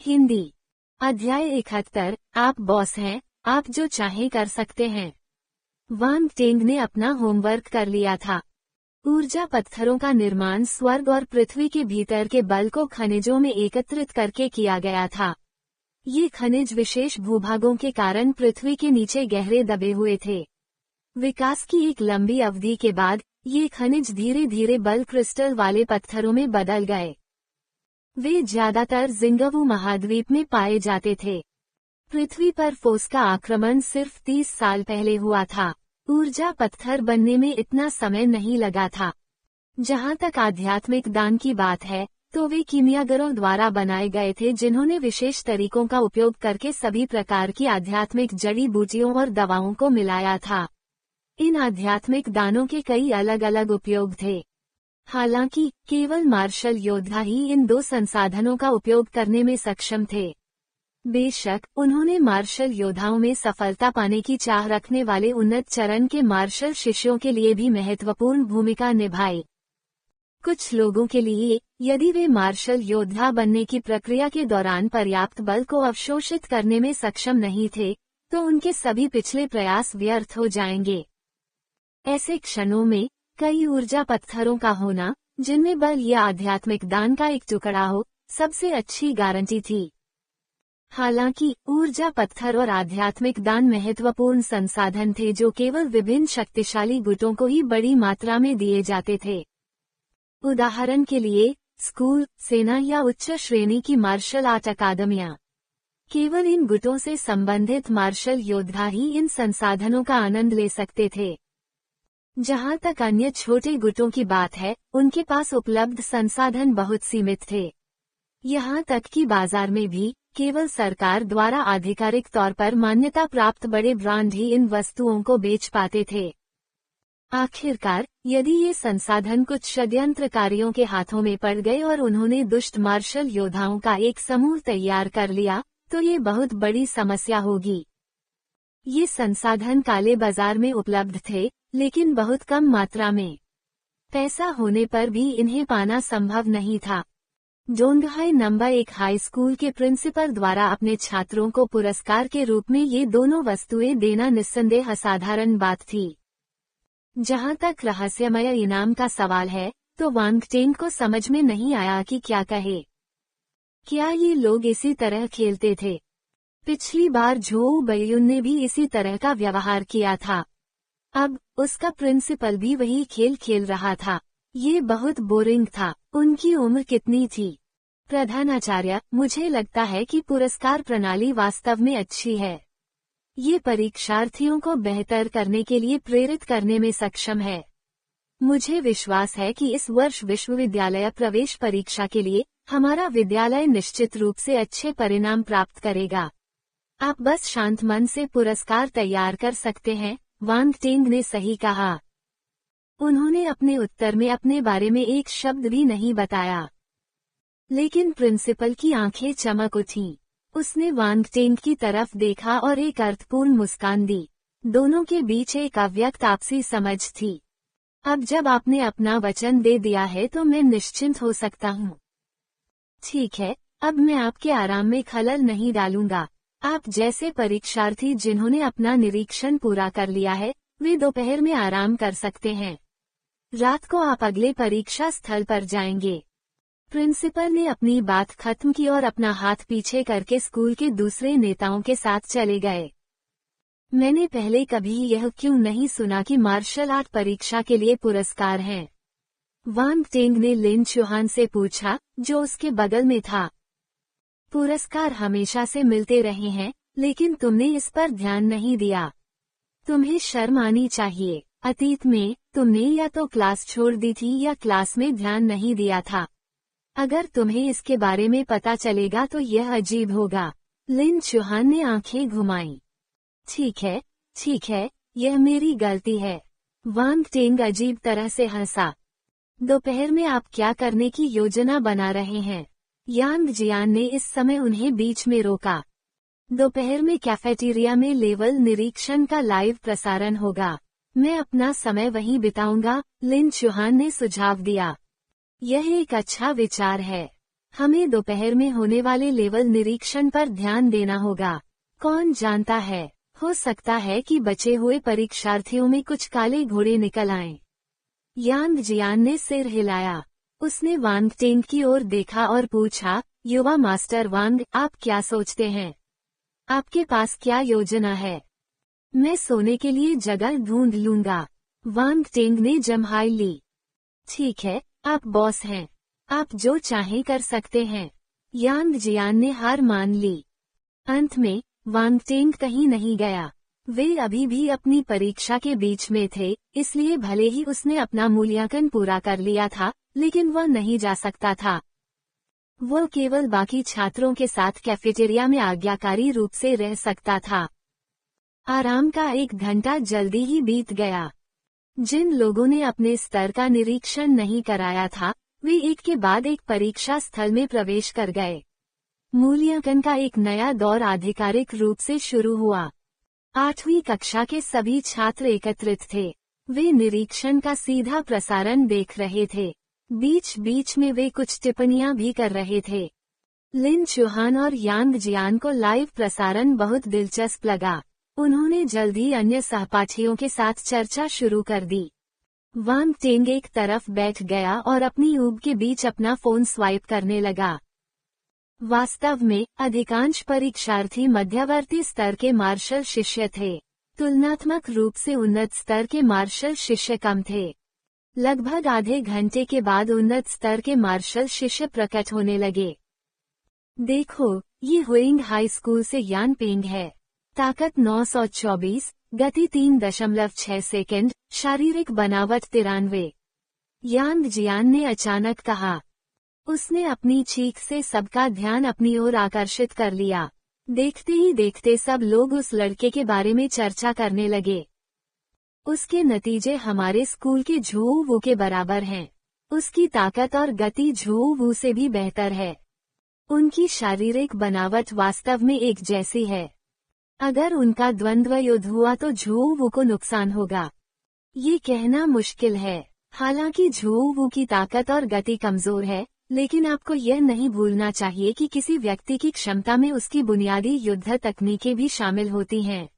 हिंदी। अध्याय 71। आप बॉस हैं, आप जो चाहें कर सकते हैं। वांग टेंग ने अपना होमवर्क कर लिया था। ऊर्जा पत्थरों का निर्माण स्वर्ग और पृथ्वी के भीतर के बल को खनिजों में एकत्रित करके किया गया था। ये खनिज विशेष भूभागों के कारण पृथ्वी के नीचे गहरे दबे हुए थे। विकास की एक लंबी अवधि के बाद ये खनिज धीरे धीरे बल क्रिस्टल वाले पत्थरों में बदल गए। वे ज्यादातर जिंगावू महाद्वीप में पाए जाते थे। पृथ्वी पर फोर्स का आक्रमण सिर्फ 30 साल पहले हुआ था। ऊर्जा पत्थर बनने में इतना समय नहीं लगा था। जहां तक आध्यात्मिक दान की बात है, तो वे कीमियागरों द्वारा बनाए गए थे जिन्होंने विशेष तरीकों का उपयोग करके सभी प्रकार की आध्यात्मिक जड़ी बूटियों और दवाओं को मिलाया था। इन आध्यात्मिक दानों के कई अलग अलग उपयोग थे। हालांकि केवल मार्शल योद्धा ही इन दो संसाधनों का उपयोग करने में सक्षम थे। बेशक उन्होंने मार्शल योद्धाओं में सफलता पाने की चाह रखने वाले उन्नत चरण के मार्शल शिष्यों के लिए भी महत्वपूर्ण भूमिका निभाई। कुछ लोगों के लिए, यदि वे मार्शल योद्धा बनने की प्रक्रिया के दौरान पर्याप्त बल को अवशोषित करने में सक्षम नहीं थे, तो उनके सभी पिछले प्रयास व्यर्थ हो जाएंगे। ऐसे क्षणों में कई ऊर्जा पत्थरों का होना, जिनमें बल या आध्यात्मिक दान का एक टुकड़ा हो, सबसे अच्छी गारंटी थी। हालांकि ऊर्जा पत्थर और आध्यात्मिक दान महत्वपूर्ण संसाधन थे जो केवल विभिन्न शक्तिशाली गुटों को ही बड़ी मात्रा में दिए जाते थे। उदाहरण के लिए स्कूल, सेना या उच्च श्रेणी की मार्शल आर्ट अकादमियां। केवल इन गुटों से संबंधित मार्शल योद्धा ही इन संसाधनों का आनंद ले सकते थे। जहां तक अन्य छोटे गुटों की बात है, उनके पास उपलब्ध संसाधन बहुत सीमित थे। यहां तक कि बाजार में भी केवल सरकार द्वारा आधिकारिक तौर पर मान्यता प्राप्त बड़े ब्रांड ही इन वस्तुओं को बेच पाते थे। आखिरकार, यदि ये संसाधन कुछ षड्यंत्रकारियों के हाथों में पड़ गए और उन्होंने दुष्ट मार्शल योद्धाओं का एक समूह तैयार कर लिया, तो ये बहुत बड़ी समस्या होगी। ये संसाधन काले बाजार में उपलब्ध थे, लेकिन बहुत कम मात्रा में। पैसा होने पर भी इन्हें पाना संभव नहीं था। डोंगहाई नंबर 1 हाई स्कूल के प्रिंसिपल द्वारा अपने छात्रों को पुरस्कार के रूप में ये दोनों वस्तुएं देना निस्संदेह असाधारण बात थी। जहां तक रहस्यमय इनाम का सवाल है, तो वांग टेंग को समझ में नहीं आया कि क्या कहे। क्या ये लोग इसी तरह खेलते थे? पिछली बार झोउ बैयुन ने भी इसी तरह का व्यवहार किया था। अब उसका प्रिंसिपल भी वही खेल खेल रहा था। ये बहुत बोरिंग था। उनकी उम्र कितनी थी? प्रधानाचार्य, मुझे लगता है कि पुरस्कार प्रणाली वास्तव में अच्छी है। ये परीक्षार्थियों को बेहतर करने के लिए प्रेरित करने में सक्षम है। मुझे विश्वास है कि इस वर्ष विश्वविद्यालय प्रवेश परीक्षा के लिए हमारा विद्यालय निश्चित रूप से अच्छे परिणाम प्राप्त करेगा। आप बस शांत मन से पुरस्कार तैयार कर सकते हैं, वांग टेंग ने सही कहा। उन्होंने अपने उत्तर में अपने बारे में एक शब्द भी नहीं बताया। लेकिन प्रिंसिपल की आंखें चमक उठीं। उसने वांग टेंग की तरफ देखा और एक अर्थपूर्ण मुस्कान दी। दोनों के बीच एक अव्यक्त आपसी समझ थी। अब जब आपने अपना वचन दे दिया है तो मैं निश्चिंत हो सकता हूँ। ठीक है, अब मैं आपके आराम में खलल नहीं डालूंगा। आप जैसे परीक्षार्थी जिन्होंने अपना निरीक्षण पूरा कर लिया है, वे दोपहर में आराम कर सकते हैं। रात को आप अगले परीक्षा स्थल पर जाएंगे। प्रिंसिपल ने अपनी बात खत्म की और अपना हाथ पीछे करके स्कूल के दूसरे नेताओं के साथ चले गए। मैंने पहले कभी यह क्यों नहीं सुना कि मार्शल आर्ट परीक्षा के लिए पुरस्कार हैं? वांग टेंग ने लिन चुहान से पूछा, जो उसके बगल में था। पुरस्कार हमेशा से मिलते रहे हैं, लेकिन तुमने इस पर ध्यान नहीं दिया। तुम्हें शर्म आनी चाहिए। अतीत में तुमने या तो क्लास छोड़ दी थी या क्लास में ध्यान नहीं दिया था। अगर तुम्हें इसके बारे में पता चलेगा तो यह अजीब होगा। लिन चुहान ने आंखें घुमाईं। ठीक है, यह मेरी गलती है। वांग टेंग अजीब तरह से हंसा। दोपहर में आप क्या करने की योजना बना रहे हैं? यांग जियान ने इस समय उन्हें बीच में रोका। दोपहर में कैफेटेरिया में लेवल निरीक्षण का लाइव प्रसारण होगा। मैं अपना समय वहीं बिताऊंगा, लिन चुहान ने सुझाव दिया। यह एक अच्छा विचार है। हमें दोपहर में होने वाले लेवल निरीक्षण पर ध्यान देना होगा। कौन जानता है, हो सकता है कि बचे हुए परीक्षार्थियों में कुछ काले घोड़े निकल आएं। यांग जियान ने सिर हिलाया। उसने वांग टेंग की ओर देखा और पूछा, युवा मास्टर वांग, आप क्या सोचते हैं? आपके पास क्या योजना है? मैं सोने के लिए जगह ढूंढ लूंगा। वांग टेंग ने जम्हाई ली। ठीक है, आप बॉस हैं। आप जो चाहें कर सकते हैं। यांग जियान ने हार मान ली। अंत में वांग टेंग कहीं नहीं गया। वे अभी भी अपनी परीक्षा के बीच में थे, इसलिए भले ही उसने अपना मूल्यांकन पूरा कर लिया था, लेकिन वह नहीं जा सकता था। वह केवल बाकी छात्रों के साथ कैफेटेरिया में आज्ञाकारी रूप से रह सकता था। आराम का 1 घंटा जल्दी ही बीत गया। जिन लोगों ने अपने स्तर का निरीक्षण नहीं कराया था, वे एक के बाद एक परीक्षा स्थल में प्रवेश कर गए। मूल्यांकन का एक नया दौर आधिकारिक रूप से शुरू हुआ। 8वीं कक्षा के सभी छात्र एकत्रित थे। वे निरीक्षण का सीधा प्रसारण देख रहे थे। बीच बीच में वे कुछ टिप्पणियां भी कर रहे थे। लिन चौहान और यांग जियान को लाइव प्रसारण बहुत दिलचस्प लगा। उन्होंने जल्द ही अन्य सहपाठियों के साथ चर्चा शुरू कर दी। वांग टेंग एक तरफ बैठ गया और अपनी ऊब के बीच अपना फोन स्वाइप करने लगा। वास्तव में अधिकांश परीक्षार्थी मध्यवर्ती स्तर के मार्शल शिष्य थे। तुलनात्मक रूप से उन्नत स्तर के मार्शल शिष्य कम थे। लगभग आधे घंटे के बाद उन्नत स्तर के मार्शल शिष्य प्रकट होने लगे। देखो, ये हुइंग हाई स्कूल से यान पेंग है। ताकत 924, गति 3.6 सेकंड, शारीरिक बनावट 93। यांग जियान ने अचानक कहा। उसने अपनी चीख से सबका ध्यान अपनी ओर आकर्षित कर लिया। देखते ही देखते सब लोग उस लड़के के बारे में चर्चा करने लगे। उसके नतीजे हमारे स्कूल के झू वू के बराबर हैं। उसकी ताकत और गति झू वू से भी बेहतर है। उनकी शारीरिक बनावट वास्तव में एक जैसी है। अगर उनका द्वंद्व युद्ध हुआ तो झू वू को नुकसान होगा। ये कहना मुश्किल है। हालांकि झू वू की ताकत और गति कमजोर है, लेकिन आपको यह नहीं भूलना चाहिए कि किसी व्यक्ति की क्षमता में उसकी बुनियादी युद्ध तकनीकें भी शामिल होती हैं।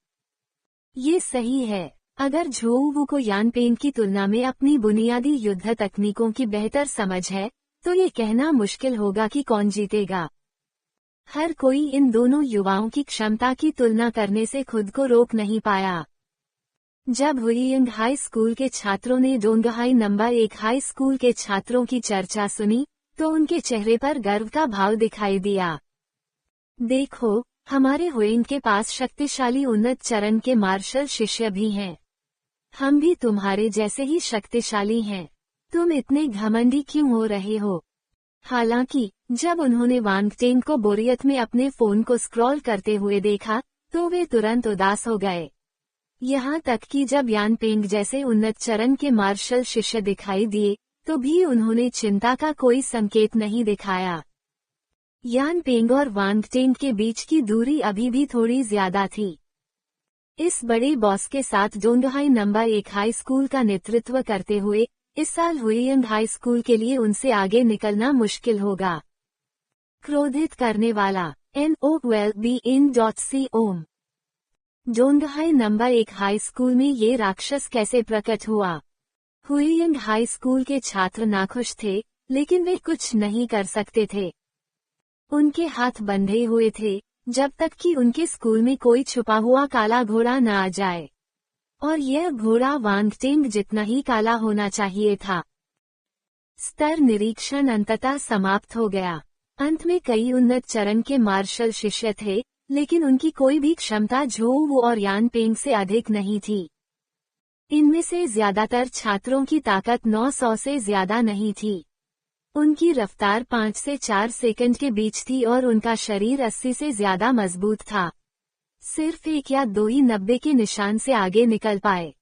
ये सही है। अगर झू वू को यान पेंग की तुलना में अपनी बुनियादी युद्ध तकनीकों की बेहतर समझ है, तो ये कहना मुश्किल होगा कि कौन जीतेगा। हर कोई इन दोनों युवाओं की क्षमता की तुलना करने से खुद को रोक नहीं पाया। जब हुइंग हाई स्कूल के छात्रों ने डोंगहाई नंबर 1 हाई स्कूल के छात्रों की चर्चा सुनी, तो उनके चेहरे पर गर्व का भाव दिखाई दिया। देखो, हमारे हुइंग के पास शक्तिशाली उन्नत चरण के मार्शल शिष्य भी हैं। हम भी तुम्हारे जैसे ही शक्तिशाली हैं। तुम इतने घमंडी क्यों हो रहे हो? हालांकि जब उन्होंने वांग टेंग को बोरियत में अपने फोन को स्क्रॉल करते हुए देखा, तो वे तुरंत उदास हो गए। यहाँ तक कि जब यान पेंग जैसे उन्नत चरण के मार्शल शिष्य दिखाई दिए, तो भी उन्होंने चिंता का कोई संकेत नहीं दिखाया। यान पेंग और वांग टेंग के बीच की दूरी अभी भी थोड़ी ज्यादा थी। इस बड़े बॉस के साथ डोंगहाई नंबर 1 हाई स्कूल का नेतृत्व करते हुए इस साल हुइंग हाई स्कूल के लिए उनसे आगे निकलना मुश्किल होगा। क्रोधित करने वाला NOLBIN.com। डोंगहाई नंबर 1 हाई स्कूल में ये राक्षस कैसे प्रकट हुआ? हुइंग हाई स्कूल के छात्र नाखुश थे, लेकिन वे कुछ नहीं कर सकते थे। उनके हाथ बंधे हुए थे, जब तक कि उनके स्कूल में कोई छुपा हुआ काला घोड़ा न आ जाए। और यह घोड़ा वांग टेंग जितना ही काला होना चाहिए था। स्तर निरीक्षण अंततः समाप्त हो गया। अंत में कई उन्नत चरण के मार्शल शिष्य थे, लेकिन उनकी कोई भी क्षमता झू वू और यान पेंग से अधिक नहीं थी। इनमें से ज्यादातर छात्रों की ताकत 900 से ज्यादा नहीं थी। उनकी रफ्तार 5 से 4 सेकंड के बीच थी और उनका शरीर 80 से ज्यादा मजबूत था। सिर्फ 1 या 2 ही 90 के निशान से आगे निकल पाए।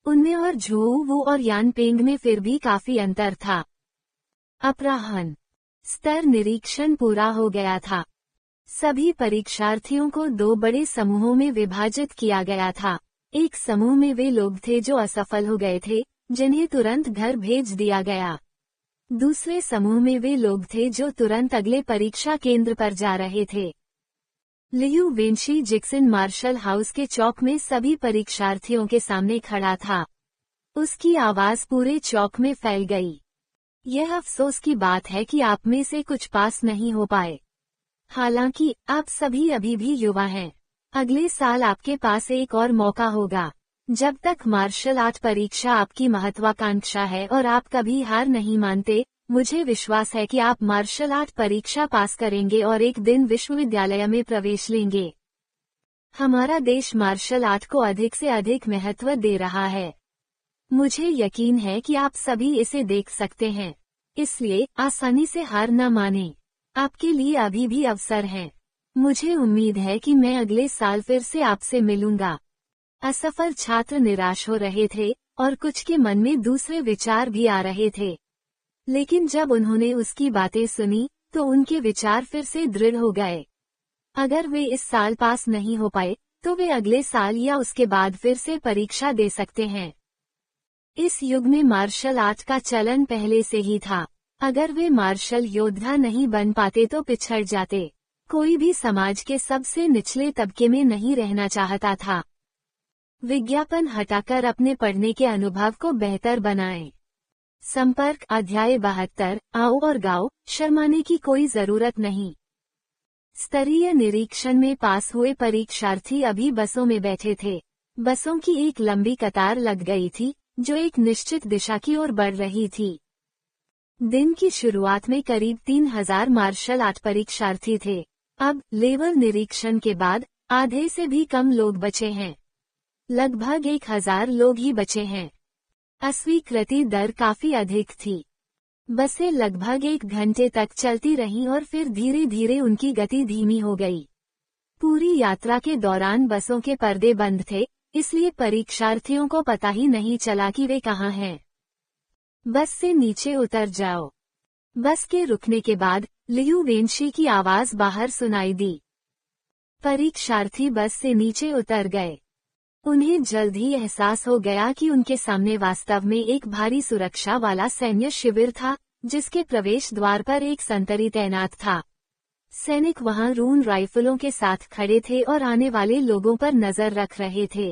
उनमें और झू वू और यान पेंग में फिर भी काफी अंतर था। अपराह्न स्तर निरीक्षण पूरा हो गया था। सभी परीक्षार्थियों को 2 बड़े समूहों में विभाजित किया गया था। एक समूह में वे लोग थे जो असफल हो गए थे, जिन्हें तुरंत घर भेज दिया गया। दूसरे समूह में वे लोग थे जो तुरंत अगले परीक्षा केंद्र पर जा रहे थे। लियू वेंशी जिक्सन मार्शल हाउस के चौक में सभी परीक्षार्थियों के सामने खड़ा था। उसकी आवाज पूरे चौक में फैल गई। यह अफसोस की बात है कि आप में से कुछ पास नहीं हो पाए। हालांकि आप सभी अभी भी युवा हैं। अगले साल आपके पास एक और मौका होगा। जब तक मार्शल आर्ट परीक्षा आपकी महत्वाकांक्षा है और आप कभी हार नहीं मानते, मुझे विश्वास है कि आप मार्शल आर्ट परीक्षा पास करेंगे और एक दिन विश्वविद्यालय में प्रवेश लेंगे। हमारा देश मार्शल आर्ट को अधिक से अधिक महत्व दे रहा है। मुझे यकीन है कि आप सभी इसे देख सकते हैं, इसलिए आसानी से हार न मानें। आपके लिए अभी भी अवसर हैं। मुझे उम्मीद है कि मैं अगले साल फिर से आपसे मिलूंगा। असफल छात्र निराश हो रहे थे और कुछ के मन में दूसरे विचार भी आ रहे थे, लेकिन जब उन्होंने उसकी बातें सुनी तो उनके विचार फिर से दृढ़ हो गए। अगर वे इस साल पास नहीं हो पाए तो वे अगले साल या उसके बाद फिर से परीक्षा दे सकते हैं। इस युग में मार्शल आर्ट का चलन पहले से ही था। अगर वे मार्शल योद्धा नहीं बन पाते तो पिछड़ जाते। कोई भी समाज के सबसे निचले तबके में नहीं रहना चाहता था। विज्ञापन हटाकर अपने पढ़ने के अनुभव को बेहतर बनाएं। संपर्क अध्याय 72। आओ और गाओ, शर्माने की कोई जरूरत नहीं। स्तरीय निरीक्षण में पास हुए परीक्षार्थी अभी बसों में बैठे थे। बसों की एक लंबी कतार लग गई थी जो एक निश्चित दिशा की ओर बढ़ रही थी। दिन की शुरुआत में करीब 3000 मार्शल आर्ट परीक्षार्थी थे। अब लेवल निरीक्षण के बाद आधे से भी कम लोग बचे हैं। लगभग 1000 लोग ही बचे हैं। अस्वीकृति दर काफी अधिक थी। बसें लगभग 1 घंटे तक चलती रहीं और फिर धीरे धीरे उनकी गति धीमी हो गई। पूरी यात्रा के दौरान बसों के पर्दे बंद थे, इसलिए परीक्षार्थियों को पता ही नहीं चला कि वे कहाँ हैं। बस से नीचे उतर जाओ। बस के रुकने के बाद लियू वेंशी की आवाज बाहर सुनाई दी। परीक्षार्थी बस से नीचे उतर गए। उन्हें जल्द ही एहसास हो गया कि उनके सामने वास्तव में एक भारी सुरक्षा वाला सैन्य शिविर था, जिसके प्रवेश द्वार पर एक संतरी तैनात था। सैनिक वहां रून राइफलों के साथ खड़े थे और आने वाले लोगों पर नजर रख रहे थे।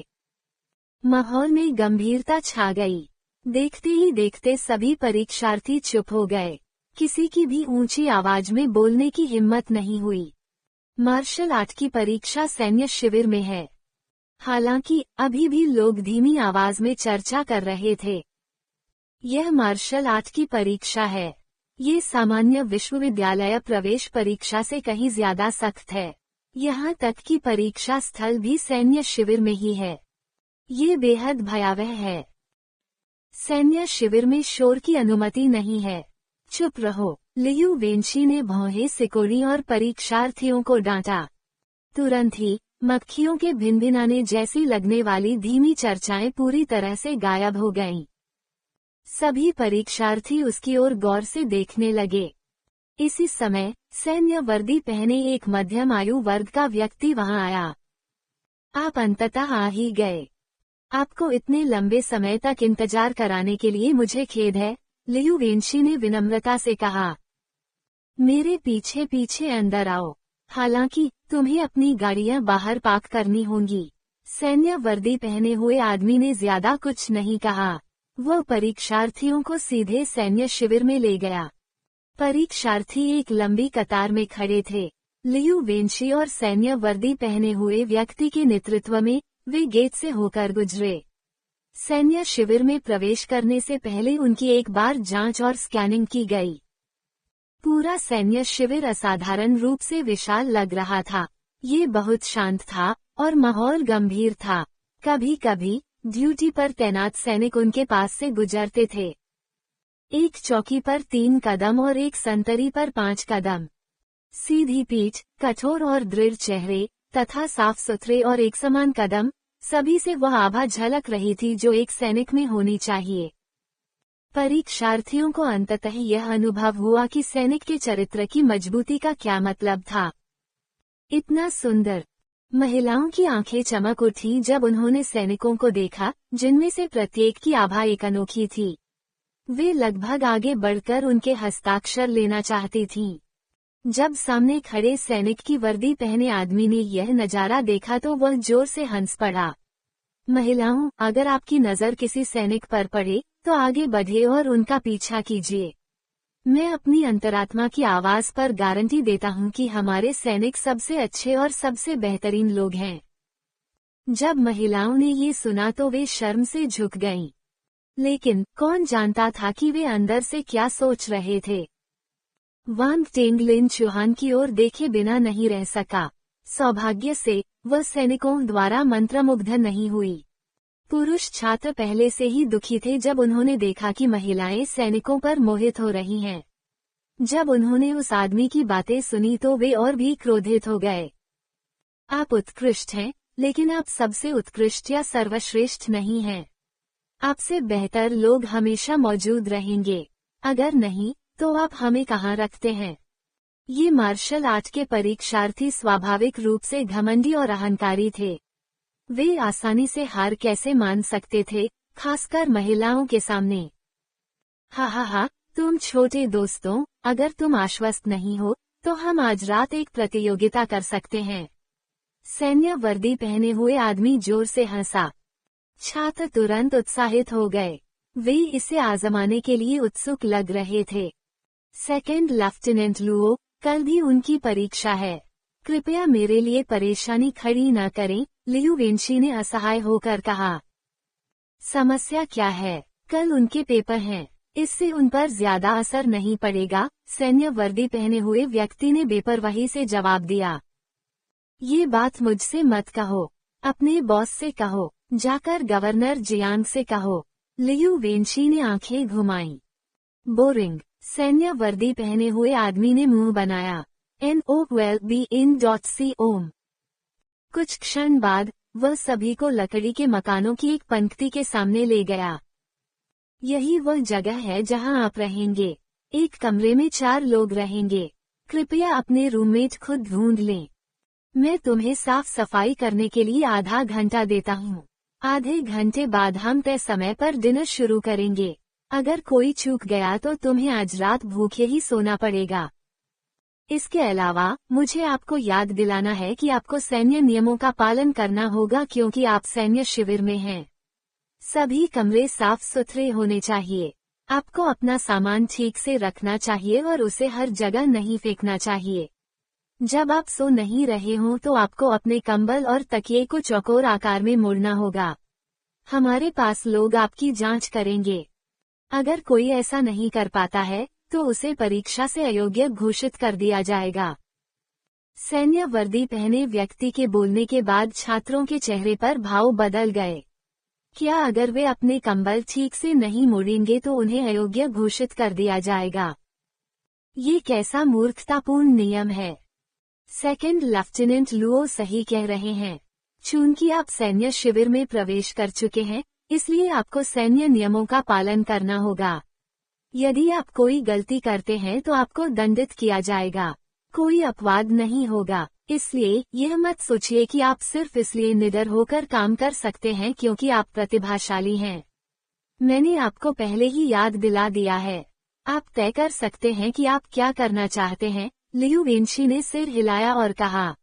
माहौल में गंभीरता छा गई। देखते ही देखते सभी परीक्षार्थी चुप हो गए। किसी की भी ऊंची आवाज में बोलने की हिम्मत नहीं हुई। मार्शल आर्ट की परीक्षा सैन्य शिविर में है। हालांकि अभी भी लोग धीमी आवाज में चर्चा कर रहे थे। यह मार्शल आर्ट की परीक्षा है। ये सामान्य विश्वविद्यालय प्रवेश परीक्षा से कहीं ज्यादा सख्त है। यहाँ तक कि परीक्षा स्थल भी सैन्य शिविर में ही है। ये बेहद भयावह है। सैन्य शिविर में शोर की अनुमति नहीं है। चुप रहो, लियू वेंशी ने भौहें सिकोड़ी और परीक्षार्थियों को डांटा। तुरंत ही मक्खियों के भिनभिनाने जैसी लगने वाली धीमी चर्चाएं पूरी तरह से गायब हो गईं। सभी परीक्षार्थी उसकी ओर गौर से देखने लगे। इसी समय सैन्य वर्दी पहने एक मध्यम आयु वर्ग का व्यक्ति वहां आया। आप अंततः आ ही गए। आपको इतने लंबे समय तक इंतजार कराने के लिए मुझे खेद है, लियू वेंशी ने विनम्रता से कहा। मेरे पीछे पीछे अंदर आओ। हालांकि तुम्हें अपनी गाड़ियां बाहर पार्क करनी होंगी। सैन्य वर्दी पहने हुए आदमी ने ज्यादा कुछ नहीं कहा। वह परीक्षार्थियों को सीधे सैन्य शिविर में ले गया। परीक्षार्थी एक लंबी कतार में खड़े थे। लियू वेंशी और सैन्य वर्दी पहने हुए व्यक्ति के नेतृत्व में वे गेट से होकर गुजरे। सैन्य शिविर में प्रवेश करने से पहले उनकी एक बार जांच और स्कैनिंग की गई। पूरा सैन्य शिविर असाधारण रूप से विशाल लग रहा था। ये बहुत शांत था और माहौल गंभीर था। कभी कभी ड्यूटी पर तैनात सैनिक उनके पास से गुजरते थे। एक चौकी पर 3 कदम और एक संतरी पर 5 कदम। सीधी पीठ, कठोर और दृढ़ चेहरे तथा साफ सुथरे और एक समान कदम, सभी से वह आभा झलक रही थी जो एक सैनिक में होनी चाहिए। परीक्षार्थियों को अंततः यह अनुभव हुआ कि सैनिक के चरित्र की मजबूती का क्या मतलब था। इतना सुंदर। महिलाओं की आंखें चमक उठी जब उन्होंने सैनिकों को देखा, जिनमें से प्रत्येक की आभा एक अनोखी थी। वे लगभग आगे बढ़कर उनके हस्ताक्षर लेना चाहती थीं। जब सामने खड़े सैनिक की वर्दी पहने आदमी ने यह नजारा देखा तो वह जोर से हंस पड़ा। महिलाओं, अगर आपकी नजर किसी सैनिक पर पड़े तो आगे बढ़े और उनका पीछा कीजिए। मैं अपनी अंतरात्मा की आवाज पर गारंटी देता हूं कि हमारे सैनिक सबसे अच्छे और सबसे बेहतरीन लोग हैं। जब महिलाओं ने ये सुना तो वे शर्म से झुक गईं। लेकिन कौन जानता था कि वे अंदर से क्या सोच रहे थे। वांग टेंगलिन चौहान की ओर देखे बिना नहीं रह सका। सौभाग्य से वह सैनिकों द्वारा मंत्रमुग्ध नहीं हुई। पुरुष छात्र पहले से ही दुखी थे जब उन्होंने देखा कि महिलाएं सैनिकों पर मोहित हो रही हैं। जब उन्होंने उस आदमी की बातें सुनी तो वे और भी क्रोधित हो गए। आप उत्कृष्ट हैं, लेकिन आप सबसे उत्कृष्ट या सर्वश्रेष्ठ नहीं हैं। आपसे बेहतर लोग हमेशा मौजूद रहेंगे। अगर नहीं, तो आप हमें कहाँ रखते हैं। ये मार्शल आर्ट के परीक्षार्थी स्वाभाविक रूप से घमंडी और अहंकारी थे। वे आसानी से हार कैसे मान सकते थे, खासकर महिलाओं के सामने। हा, तुम छोटे दोस्तों, अगर तुम आश्वस्त नहीं हो तो हम आज रात एक प्रतियोगिता कर सकते हैं। सैन्य वर्दी पहने हुए आदमी जोर से हंसा। छात्र तुरंत उत्साहित हो गए। वे इसे आजमाने के लिए उत्सुक लग रहे थे। सेकंड लेफ्टिनेंट लुओ, कल भी उनकी परीक्षा है। कृपया मेरे लिए परेशानी खड़ी न करें, लियू वेंशी ने असहाय होकर कहा। समस्या क्या है? कल उनके पेपर हैं। इससे उन पर ज्यादा असर नहीं पड़ेगा, सैन्य वर्दी पहने हुए व्यक्ति ने बेपरवाही से जवाब दिया। ये बात मुझसे मत कहो, अपने बॉस से कहो, जाकर गवर्नर जियांग से कहो। लियू वेंशी ने आंखें घुमाईं। बोरिंग, सैन्य वर्दी पहने हुए आदमी ने मुंह बनाया। NOWELBEIN.COM। कुछ क्षण बाद वह सभी को लकड़ी के मकानों की एक पंक्ति के सामने ले गया। यही वह जगह है जहां आप रहेंगे। एक कमरे में 4 लोग रहेंगे। कृपया अपने रूममेट खुद ढूंढ लें। मैं तुम्हें साफ सफाई करने के लिए आधा घंटा देता हूँ। आधे घंटे बाद हम तय समय पर डिनर शुरू करेंगे। अगर कोई चूक गया तो तुम्हें आज रात भूखे ही सोना पड़ेगा। इसके अलावा मुझे आपको याद दिलाना है कि आपको सैन्य नियमों का पालन करना होगा क्योंकि आप सैन्य शिविर में हैं। सभी कमरे साफ सुथरे होने चाहिए। आपको अपना सामान ठीक से रखना चाहिए और उसे हर जगह नहीं फेंकना चाहिए। जब आप सो नहीं रहे हों तो आपको अपने कंबल और तकिए को चौकोर आकार में मोड़ना होगा। हमारे पास लोग आपकी जांच करेंगे। अगर कोई ऐसा नहीं कर पाता है तो उसे परीक्षा से अयोग्य घोषित कर दिया जाएगा। सैन्य वर्दी पहने व्यक्ति के बोलने के बाद छात्रों के चेहरे पर भाव बदल गए। क्या अगर वे अपने कंबल ठीक से नहीं मोड़ेंगे तो उन्हें अयोग्य घोषित कर दिया जाएगा? ये कैसा मूर्खतापूर्ण नियम है। सेकंड लेफ्टिनेंट लुओ सही कह रहे हैं। चूंकि आप सैन्य शिविर में प्रवेश कर चुके हैं, इसलिए आपको सैन्य नियमों का पालन करना होगा। यदि आप कोई गलती करते हैं तो आपको दंडित किया जाएगा। कोई अपवाद नहीं होगा। इसलिए यह मत सोचिए कि आप सिर्फ इसलिए निडर होकर काम कर सकते हैं क्योंकि आप प्रतिभाशाली हैं। मैंने आपको पहले ही याद दिला दिया है। आप तय कर सकते हैं कि आप क्या करना चाहते हैं। लियू वेंशी ने सिर हिलाया और कहा,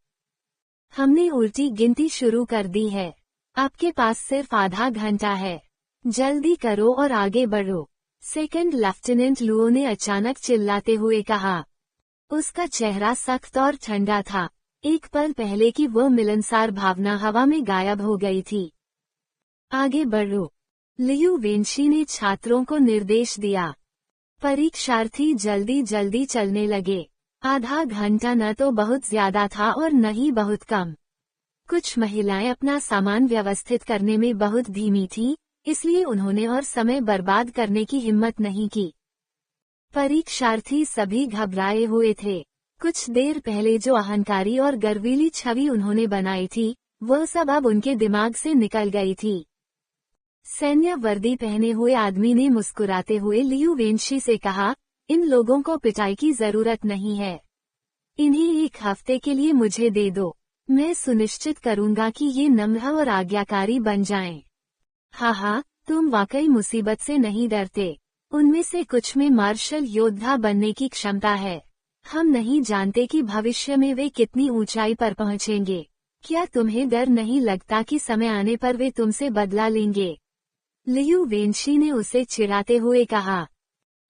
हमने उल्टी गिनती शुरू कर दी है। आपके पास सिर्फ आधा घंटा है। जल्दी करो और आगे बढ़ो। सेकंड लेफ्टिनेंट लुओ ने अचानक चिल्लाते हुए कहा। उसका चेहरा सख्त और ठंडा था। एक पल पहले की वो मिलनसार भावना हवा में गायब हो गई थी। आगे बढ़ो, लियू वेंशी ने छात्रों को निर्देश दिया। परीक्षार्थी जल्दी जल्दी चलने लगे। आधा घंटा न तो बहुत ज्यादा था और न ही बहुत कम। कुछ महिलाएं अपना सामान व्यवस्थित करने में बहुत धीमी थीं, इसलिए उन्होंने और समय बर्बाद करने की हिम्मत नहीं की। परीक्षार्थी सभी घबराए हुए थे। कुछ देर पहले जो अहंकारी और गर्वीली छवि उन्होंने बनाई थी, वह सब अब उनके दिमाग से निकल गई थी। सैन्य वर्दी पहने हुए आदमी ने मुस्कुराते हुए लियू वेंशी से कहा, इन लोगों को पिटाई की जरूरत नहीं है। इन्हें 1 हफ्ते के लिए मुझे दे दो। मैं सुनिश्चित करूंगा कि ये नम्र और आज्ञाकारी बन जाएं। हाँ, तुम वाकई मुसीबत से नहीं डरते। उनमें से कुछ में मार्शल योद्धा बनने की क्षमता है। हम नहीं जानते कि भविष्य में वे कितनी ऊंचाई पर पहुंचेंगे। क्या तुम्हें डर नहीं लगता कि समय आने पर वे तुमसे बदला लेंगे? लियू वेंशी ने उसे चिढ़ाते हुए कहा।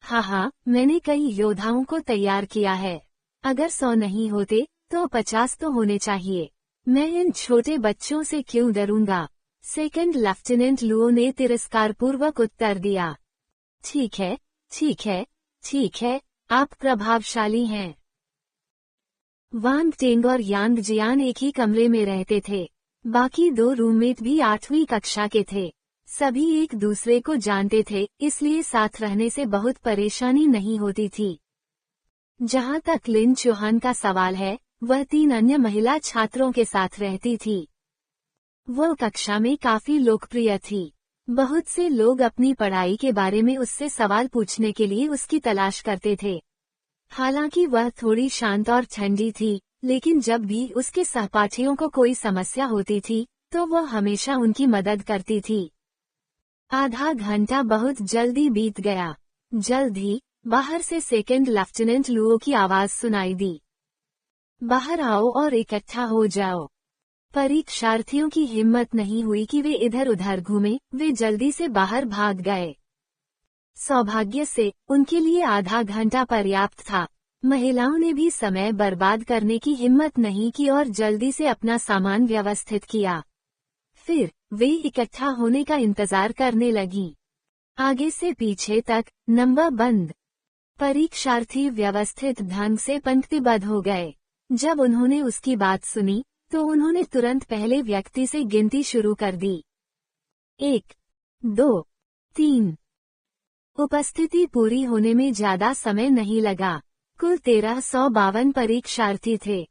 हाँ, मैंने कई योद्धाओं को तैयार किया है। अगर 100 नहीं होते तो 50 तो होने चाहिए। मैं इन छोटे बच्चों से क्यों डरूंगा? सेकंड लेफ्टिनेंट लुओ ने तिरस्कारपूर्वक उत्तर दिया। ठीक है, आप प्रभावशाली हैं। वांग टेंग और यांग जियान एक ही कमरे में रहते थे। बाकी 2 रूममेट भी 8वीं कक्षा के थे। सभी एक दूसरे को जानते थे, इसलिए साथ रहने से बहुत परेशानी नहीं होती थी। जहां तक लिन चौहान का सवाल है, वह 3 अन्य महिला छात्रों के साथ रहती थी। वह कक्षा में काफी लोकप्रिय थी। बहुत से लोग अपनी पढ़ाई के बारे में उससे सवाल पूछने के लिए उसकी तलाश करते थे। हालांकि वह थोड़ी शांत और ठंडी थी, लेकिन जब भी उसके सहपाठियों को कोई समस्या होती थी, तो वह हमेशा उनकी मदद करती थी। आधा घंटा बहुत जल्दी बीत गया। जल्द ही बाहर से सेकंड लेफ्टिनेंट लुओ की आवाज सुनाई दी। बाहर आओ और इकट्ठा हो जाओ। परीक्षार्थियों की हिम्मत नहीं हुई कि वे इधर उधर घूमें, वे जल्दी से बाहर भाग गए। सौभाग्य से उनके लिए आधा घंटा पर्याप्त था। महिलाओं ने भी समय बर्बाद करने की हिम्मत नहीं की और जल्दी से अपना सामान व्यवस्थित किया। फिर वे इकट्ठा होने का इंतजार करने लगीं। आगे से पीछे तक नंबर बंद। परीक्षार्थी व्यवस्थित ढंग से पंक्तिबद्ध हो गए। जब उन्होंने उसकी बात सुनी, तो उन्होंने तुरंत पहले व्यक्ति से गिनती शुरू कर दी। 1, 2, 3। उपस्थिति पूरी होने में ज्यादा समय नहीं लगा। कुल 1352 परीक्षार्थी थे।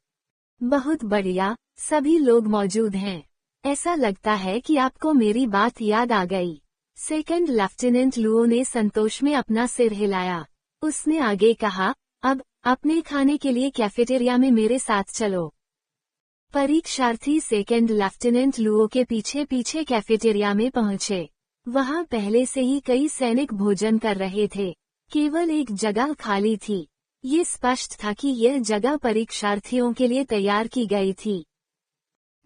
बहुत बढ़िया, सभी लोग मौजूद हैं। ऐसा लगता है कि आपको मेरी बात याद आ गई। सेकंड लेफ्टिनेंट लुओ ने संतोष में अपना सिर हिलाया। उसने आगे कहा, अब अपने खाने के लिए कैफेटेरिया में मेरे साथ चलो। परीक्षार्थी सेकंड लेफ्टिनेंट लुओ के पीछे पीछे कैफेटेरिया में पहुंचे। वहां पहले से ही कई सैनिक भोजन कर रहे थे। केवल एक जगह खाली थी। ये स्पष्ट था कि यह जगह परीक्षार्थियों के लिए तैयार की गई थी।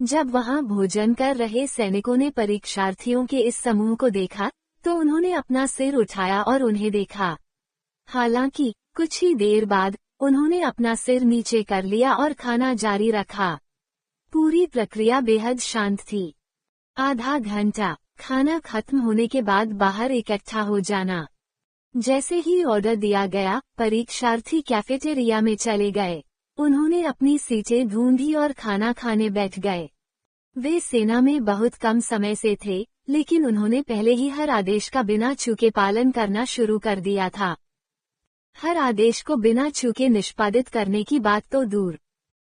जब वहां भोजन कर रहे सैनिकों ने परीक्षार्थियों के इस समूह को देखा, तो उन्होंने अपना सिर उठाया और उन्हें देखा। हालांकि कुछ ही देर बाद उन्होंने अपना सिर नीचे कर लिया और खाना जारी रखा। पूरी प्रक्रिया बेहद शांत थी। आधा घंटा खाना खत्म होने के बाद बाहर इकट्ठा हो जाना। जैसे ही ऑर्डर दिया गया, परीक्षार्थी कैफेटेरिया में चले गए। उन्होंने अपनी सीटें ढूंढी और खाना खाने बैठ गए। वे सेना में बहुत कम समय से थे, लेकिन उन्होंने पहले ही हर आदेश का बिना चूके पालन करना शुरू कर दिया था। हर आदेश को बिना चूके निष्पादित करने की बात तो दूर,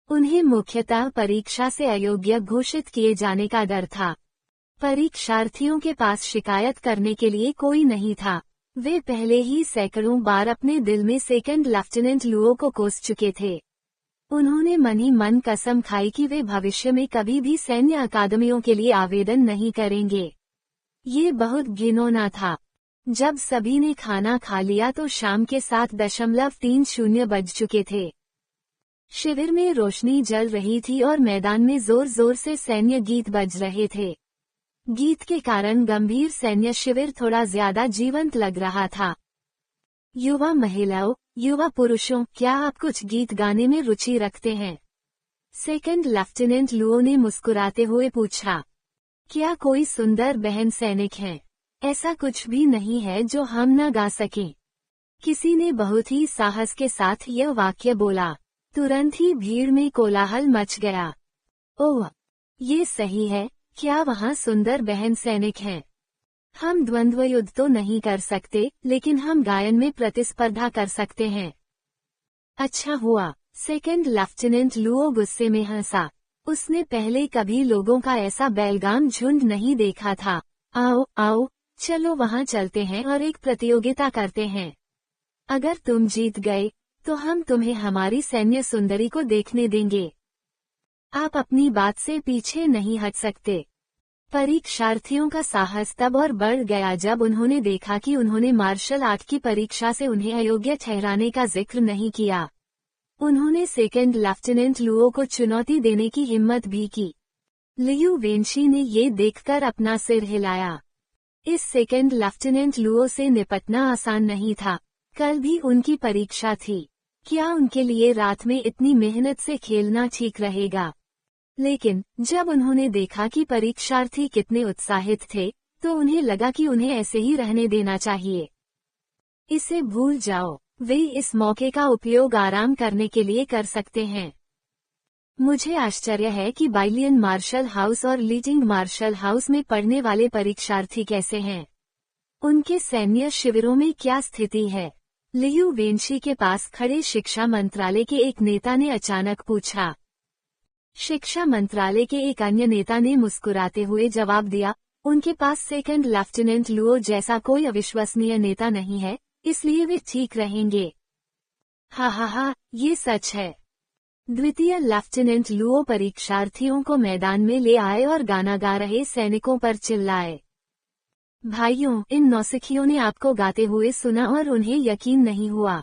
उन्हें मुख्यतः परीक्षा से अयोग्य घोषित किए जाने का डर था। परीक्षार्थियों के पास शिकायत करने के लिए कोई नहीं था। वे पहले ही सैकड़ों बार अपने दिल में सेकंड लेफ्टिनेंट लुओ को कोस चुके थे। उन्होंने मन ही मन कसम खाई कि वे भविष्य में कभी भी सैन्य अकादमियों के लिए आवेदन नहीं करेंगे। ये बहुत घिनौना था। जब सभी ने खाना खा लिया तो शाम के 7:30 बज चुके थे। शिविर में रोशनी जल रही थी और मैदान में जोर जोर से सैन्य गीत बज रहे थे। गीत के कारण गंभीर सैन्य शिविर थोड़ा ज्यादा जीवंत लग रहा था। युवा महिलाओं, युवा पुरुषों, क्या आप कुछ गीत गाने में रुचि रखते हैं? सेकंड लेफ्टिनेंट लुओ ने मुस्कुराते हुए पूछा। क्या कोई सुंदर बहन सैनिक हैं? ऐसा कुछ भी नहीं है जो हम न गा सकें। किसी ने बहुत ही साहस के साथ यह वाक्य बोला। तुरंत ही भीड़ में कोलाहल मच गया। ओह, ये सही है, क्या वहाँ सुंदर बहन सैनिक हैं? हम द्वंद्व युद्ध तो नहीं कर सकते, लेकिन हम गायन में प्रतिस्पर्धा कर सकते हैं। अच्छा हुआ, सेकंड लेफ्टिनेंट लुओ गुस्से में हंसा। उसने पहले कभी लोगों का ऐसा बेलगाम झुंड नहीं देखा था। आओ आओ, चलो वहाँ चलते हैं और एक प्रतियोगिता करते हैं। अगर तुम जीत गए, तो हम तुम्हें हमारी सैन्य सुंदरी को देखने देंगे। आप अपनी बात से पीछे नहीं हट सकते। परीक्षार्थियों का साहस तब और बढ़ गया जब उन्होंने देखा कि उन्होंने मार्शल आर्ट की परीक्षा से उन्हें अयोग्य ठहराने का जिक्र नहीं किया। उन्होंने सेकंड लेफ्टिनेंट लुओ को चुनौती देने की हिम्मत भी की। लियू वेंशी ने ये देखकर अपना सिर हिलाया। इस सेकंड लेफ्टिनेंट लुओ से निपटना आसान नहीं था। कल भी उनकी परीक्षा थी। क्या उनके लिए रात में इतनी मेहनत से खेलना ठीक रहेगा? लेकिन जब उन्होंने देखा कि परीक्षार्थी कितने उत्साहित थे, तो उन्हें लगा कि उन्हें ऐसे ही रहने देना चाहिए। इसे भूल जाओ, वे इस मौके का उपयोग आराम करने के लिए कर सकते हैं। मुझे आश्चर्य है कि बाइलियन मार्शल हाउस और लीटिंग मार्शल हाउस में पढ़ने वाले परीक्षार्थी कैसे हैं। उनके सैन्य शिविरों में क्या स्थिति है? लियू वेंशी के पास खड़े शिक्षा मंत्रालय के एक नेता ने अचानक पूछा। शिक्षा मंत्रालय के एक अन्य नेता ने मुस्कुराते हुए जवाब दिया, उनके पास सेकंड लेफ्टिनेंट लुओ जैसा कोई अविश्वसनीय नेता नहीं है, इसलिए वे ठीक रहेंगे। हा, ये सच है। द्वितीय लेफ्टिनेंट लुओ परीक्षार्थियों को मैदान में ले आए और गाना गा रहे सैनिकों पर चिल्लाए। भाइयों, इन नौसिखियों ने आपको गाते हुए सुना और उन्हें यकीन नहीं हुआ।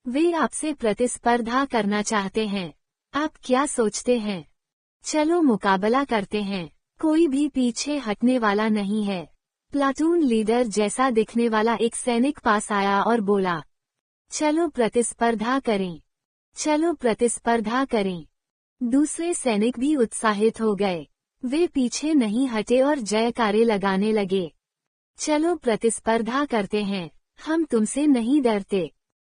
वे आपसे प्रतिस्पर्धा करना चाहते हैं। आप क्या सोचते हैं? चलो मुकाबला करते हैं। कोई भी पीछे हटने वाला नहीं है। प्लाटून लीडर जैसा दिखने वाला एक सैनिक पास आया और बोला, चलो प्रतिस्पर्धा करें। चलो प्रतिस्पर्धा करें। दूसरे सैनिक भी उत्साहित हो गए। वे पीछे नहीं हटे और जयकारे लगाने लगे। चलो प्रतिस्पर्धा करते हैं, हम तुमसे नहीं डरते।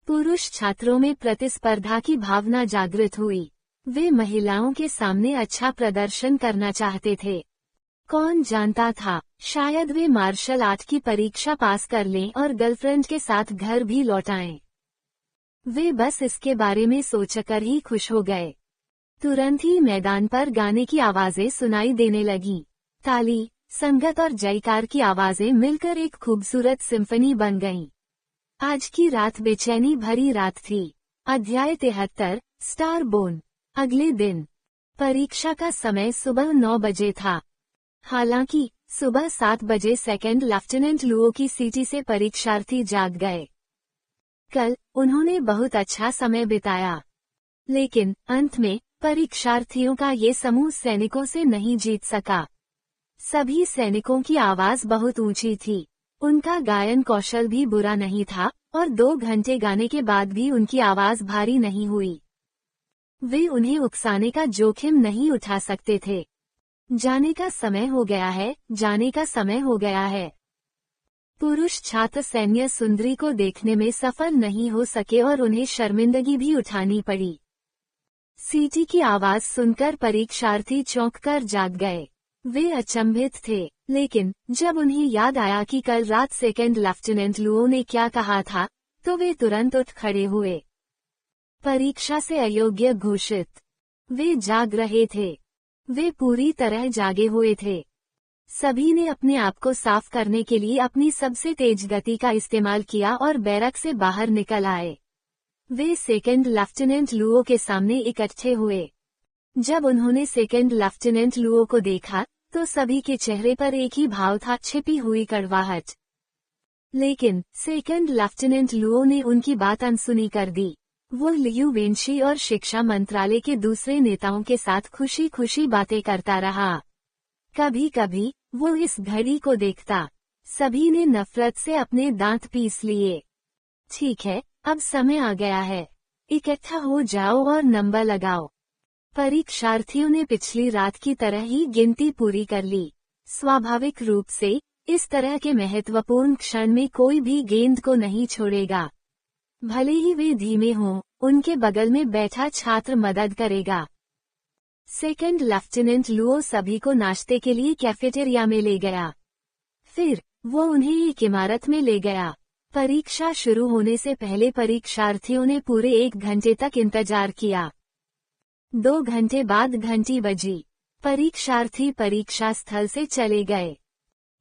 पुरुष छात्रों में प्रतिस्पर्धा की भावना जागृत हुई। वे महिलाओं के सामने अच्छा प्रदर्शन करना चाहते थे। कौन जानता था, शायद वे मार्शल आर्ट की परीक्षा पास कर लें और गर्लफ्रेंड के साथ घर भी लौट आएं। वे बस इसके बारे में सोचकर ही खुश हो गए। तुरंत ही मैदान पर गाने की आवाजें सुनाई देने लगीं। ताली, संगत और जयकार की आवाजें मिलकर एक खूबसूरत सिम्फनी बन गईं। आज की रात बेचैनी भरी रात थी। अध्याय 73, स्टार बोर्न। अगले दिन परीक्षा का समय सुबह 9 बजे था। हालांकि सुबह 7 बजे सेकंड लेफ्टिनेंट लुओ की सीटी से परीक्षार्थी जाग गए। कल उन्होंने बहुत अच्छा समय बिताया, लेकिन अंत में परीक्षार्थियों का ये समूह सैनिकों से नहीं जीत सका। सभी सैनिकों की आवाज बहुत ऊंची थी। उनका गायन कौशल भी बुरा नहीं था और 2 घंटे गाने के बाद भी उनकी आवाज भारी नहीं हुई। वे उन्हें उकसाने का जोखिम नहीं उठा सकते थे। जाने का समय हो गया है, जाने का समय हो गया है। पुरुष छात्र सैन्य सुंदरी को देखने में सफल नहीं हो सके और उन्हें शर्मिंदगी भी उठानी पड़ी। सीटी की आवाज सुनकर परीक्षार्थी चौंककर जाग गए। वे अचंभित थे, लेकिन जब उन्हें याद आया कि कल रात सेकंड लेफ्टिनेंट लुओ ने क्या कहा था, तो वे तुरंत उठ खड़े हुए। परीक्षा से अयोग्य घोषित। वे जाग रहे थे। वे पूरी तरह जागे हुए थे। सभी ने अपने आप को साफ करने के लिए अपनी सबसे तेज गति का इस्तेमाल किया और बैरक से बाहर निकल आए। वे सेकंड लेफ्टिनेंट लुओ के सामने इकट्ठे हुए। जब उन्होंने सेकंड लेफ्टिनेंट लुओ को देखा, तो सभी के चेहरे पर एक ही भाव था, छिपी हुई कड़वाहट। लेकिन सेकंड लेफ्टिनेंट लुओ ने उनकी बात अनसुनी कर दी। वो लियू वेंशी और शिक्षा मंत्रालय के दूसरे नेताओं के साथ खुशी खुशी बातें करता रहा। कभी कभी वो इस घड़ी को देखता। सभी ने नफरत से अपने दांत पीस लिए। ठीक है, अब समय आ गया है। इकट्ठा हो जाओ और नंबर लगाओ। परीक्षार्थियों ने पिछली रात की तरह ही गिनती पूरी कर ली। स्वाभाविक रूप से इस तरह के महत्वपूर्ण क्षण में कोई भी गेंद को नहीं छोड़ेगा। भले ही वे धीमे हों, उनके बगल में बैठा छात्र मदद करेगा। सेकंड लेफ्टिनेंट लुओ सभी को नाश्ते के लिए कैफेटेरिया में ले गया। फिर वो उन्हें एक इमारत में ले गया। परीक्षा शुरू होने से पहले परीक्षार्थियों ने पूरे 1 घंटे तक इंतजार किया। 2 घंटे बाद घंटी बजी। परीक्षार्थी परीक्षा स्थल से चले गए।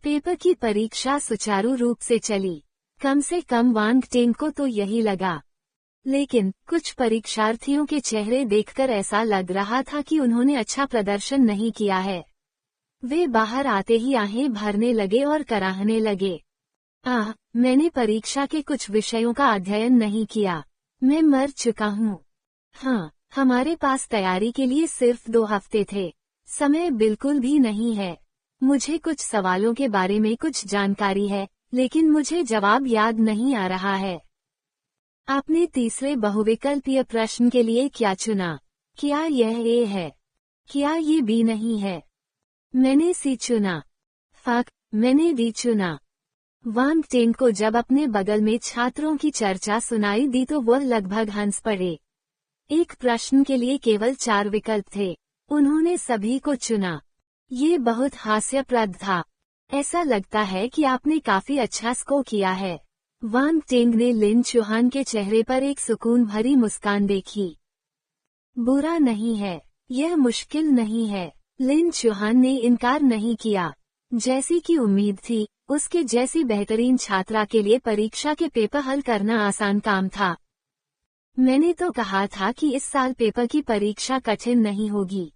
पेपर की परीक्षा सुचारू रूप से चली। कम से कम वांग टेंग को तो यही लगा। लेकिन कुछ परीक्षार्थियों के चेहरे देखकर ऐसा लग रहा था कि उन्होंने अच्छा प्रदर्शन नहीं किया है। वे बाहर आते ही आहें भरने लगे और कराहने लगे। मैंने परीक्षा के कुछ विषयों का अध्ययन नहीं किया। मैं मर चुका हूँ। हाँ, हमारे पास तैयारी के लिए सिर्फ 2 हफ्ते थे। समय बिल्कुल भी नहीं है। मुझे कुछ सवालों के बारे में कुछ जानकारी है, लेकिन मुझे जवाब याद नहीं आ रहा है। आपने तीसरे बहुविकल्पीय प्रश्न के लिए क्या चुना? क्या यह ए है? क्या ये बी नहीं है? मैंने सी चुना। मैंने डी चुना। वांग टेंग को जब अपने बगल में छात्रों की चर्चा सुनाई दी तो वह लगभग हंस पड़े। एक प्रश्न के लिए केवल 4 विकल्प थे। उन्होंने सभी को चुना। ये बहुत हास्यप्रद था। ऐसा लगता है कि आपने काफी अच्छा स्कोर किया है। वांग टेंग ने लिन चुहान के चेहरे पर एक सुकून भरी मुस्कान देखी। बुरा नहीं है। यह मुश्किल नहीं है। लिन चुहान ने इनकार नहीं किया। जैसी कि उम्मीद थी, उसके जैसी बेहतरीन छात्रा के लिए परीक्षा के पेपर हल करना आसान काम था। मैंने तो कहा था कि इस साल पेपर की परीक्षा कठिन नहीं होगी।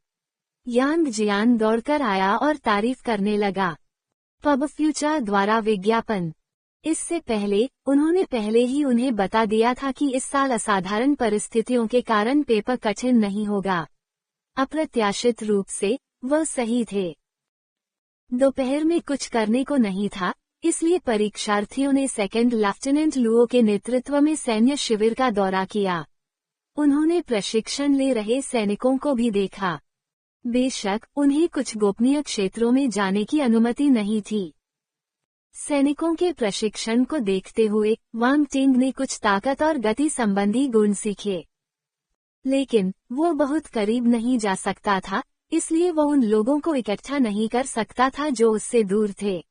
यांग जियान दौड़कर आया और तारीफ करने लगा। पब फ्यूचर द्वारा विज्ञापन। इससे पहले, उन्होंने पहले ही उन्हें बता दिया था कि इस साल असाधारण परिस्थितियों के कारण पेपर कठिन नहीं होगा। अप्रत्याशित रूप से, वह सही थे। दोपहर में कुछ करने को नहीं था, इसलिए परीक्षार्थियों ने सेकंड लेफ्टिनेंट लुओ के नेतृत्व में सैन्य शिविर का दौरा किया। उन्होंने प्रशिक्षण ले रहे सैनिकों को भी देखा। बेशक, उन्हें कुछ गोपनीय क्षेत्रों में जाने की अनुमति नहीं थी। सैनिकों के प्रशिक्षण को देखते हुए, वांग टेंग ने कुछ ताकत और गति संबंधी गुण सीखे। लेकिन, वो बहुत करीब नहीं जा सकता था, इसलिए वो उन लोगों को इकट्ठा नहीं कर सकता था जो उससे दूर थे।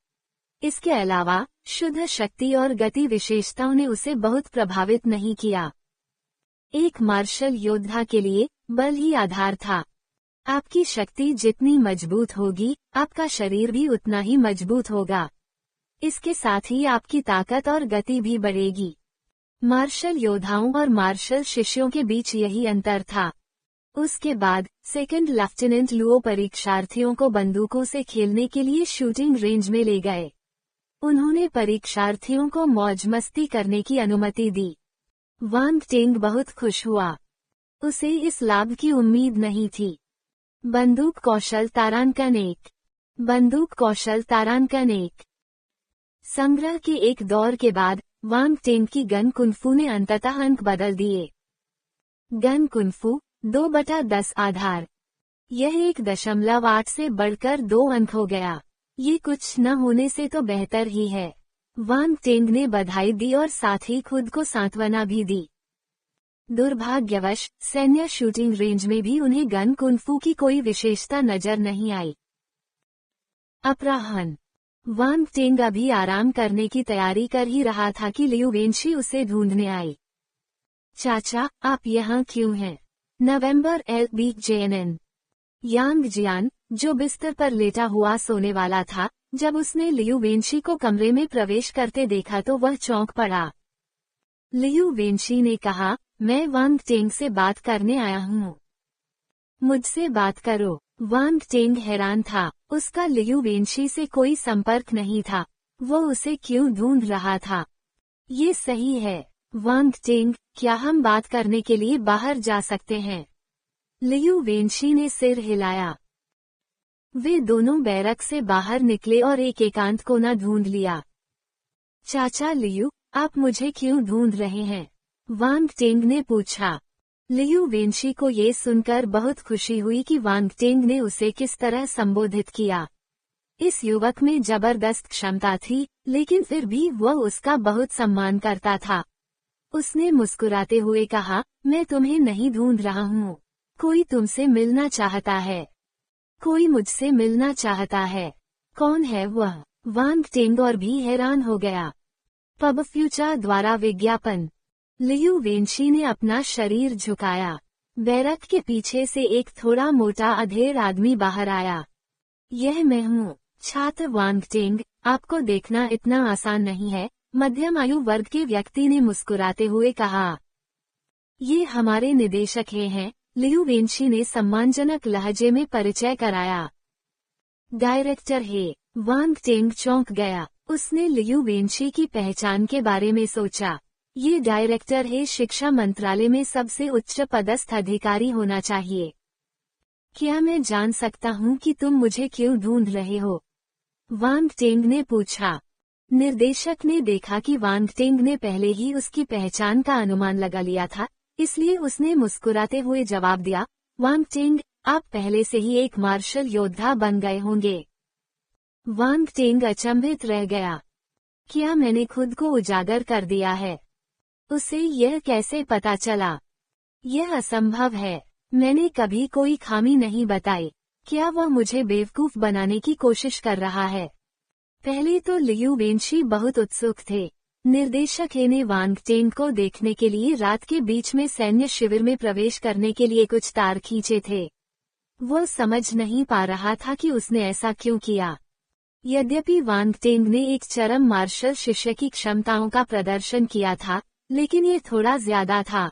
इसके अलावा, शुद्ध शक्ति और गति विशेषताओं ने उसे बहुत प्रभावित नहीं किया। एक मार्शल योद्धा के लिए, बल ही आधार था। आपकी शक्ति जितनी मजबूत होगी, आपका शरीर भी उतना ही मजबूत होगा। इसके साथ ही आपकी ताकत और गति भी बढ़ेगी। मार्शल योद्धाओं और मार्शल शिष्यों के बीच यही अंतर था। उसके बाद, सेकंड लेफ्टिनेंट लुओ परीक्षार्थियों को बंदूकों से खेलने के लिए शूटिंग रेंज में ले गए। उन्होंने परीक्षार्थियों को मौज मस्ती करने की अनुमति दी। वांग टेंग बहुत खुश हुआ। उसे इस लाभ की उम्मीद नहीं थी। बंदूक कौशल तारांकन 1। बंदूक कौशल तारांकन 1। संग्रह के एक दौर के बाद, वांग टेंग की गन कुनफू ने अंततः अंक बदल दिए। गन कुनफू 2/10 आधार। यह 1.8 से बढ़कर 2 अंक हो गया। ये कुछ न होने से तो बेहतर ही है। वांग टेंग ने बधाई दी और साथ ही खुद को सांत्वना भी दी। दुर्भाग्यवश, सैन्य शूटिंग रेंज में भी उन्हें गन कुनफू की कोई विशेषता नजर नहीं आई। अपराह्न। वांग टेंग अभी आराम करने की तैयारी कर ही रहा था कि लियू वेंशी उसे ढूंढने आई। चाचा, आप यहाँ क्यों हैं? नवंबर LBJNN। यांग जियान, जो बिस्तर पर लेटा हुआ सोने वाला था, जब उसने लियू वेंशी को कमरे में प्रवेश करते देखा तो वह चौंक पड़ा। लियू वेंशी ने कहा, मैं वांग टेंग से बात करने आया हूँ। मुझसे बात करो। वांग टेंग हैरान था, उसका लियू वेंशी से कोई संपर्क नहीं था। वो उसे क्यों ढूंढ रहा था? ये सही है। वांग टेंग, क्या हम बात करने के लिए बाहर जा सकते हैं? लियू वेंशी ने सिर हिलाया। वे दोनों बैरक से बाहर निकले और एक एकांत कोना ढूंढ लिया। चाचा लियू, आप मुझे क्यों ढूंढ रहे हैं? वांग टेंग ने पूछा। लियू वेंशी को ये सुनकर बहुत खुशी हुई कि वांग टेंग ने उसे किस तरह संबोधित किया। इस युवक में जबरदस्त क्षमता थी, लेकिन फिर भी वह उसका बहुत सम्मान करता था। उसने मुस्कुराते हुए कहा, मैं तुम्हें नहीं ढूंढ रहा हूँ। कोई तुमसे मिलना चाहता है। कोई मुझसे मिलना चाहता है। कौन है वह? वांग टेंग और भी हैरान हो गया। पब फ्यूचर द्वारा विज्ञापन। लियू वेंशी ने अपना शरीर झुकाया। बैरक के पीछे से एक थोड़ा मोटा अधेड़ आदमी बाहर आया। यह मैं हूँ। छात्र वांग टेंग, आपको देखना इतना आसान नहीं है, मध्यम आयु वर्ग के व्यक्ति ने मुस्कुराते हुए कहा। ये हमारे निदेशक हैं, लियू वेंशी ने सम्मानजनक लहजे में परिचय कराया। डायरेक्टर हे वांग टेंग चौंक गया। उसने लियू वेंशी की पहचान के बारे में सोचा। ये डायरेक्टर हे शिक्षा मंत्रालय में सबसे उच्च पदस्थ अधिकारी होना चाहिए। क्या मैं जान सकता हूँ कि तुम मुझे क्यों ढूंढ रहे हो? वांग टेंग ने पूछा। निर्देशक ने देखा कि वांग टेंग ने पहले ही उसकी पहचान का अनुमान लगा लिया था, इसलिए उसने मुस्कुराते हुए जवाब दिया, वांग टेंग, आप पहले से ही एक मार्शल योद्धा बन गए होंगे। वांग टेंग अचंभित रह गया। क्या मैंने खुद को उजागर कर दिया है? उसे यह कैसे पता चला? यह असंभव है। मैंने कभी कोई खामी नहीं बताई। क्या वह मुझे बेवकूफ बनाने की कोशिश कर रहा है? पहले तो लियू वेंशी बहुत उत्सुक थे। निर्देशक हे ने वांग टेंग को देखने के लिए रात के बीच में सैन्य शिविर में प्रवेश करने के लिए कुछ तार खींचे थे। वह समझ नहीं पा रहा था कि उसने ऐसा क्यों किया। यद्यपि वांग टेंग ने एक चरम मार्शल शिष्य की क्षमताओं का प्रदर्शन किया था, लेकिन ये थोड़ा ज्यादा था।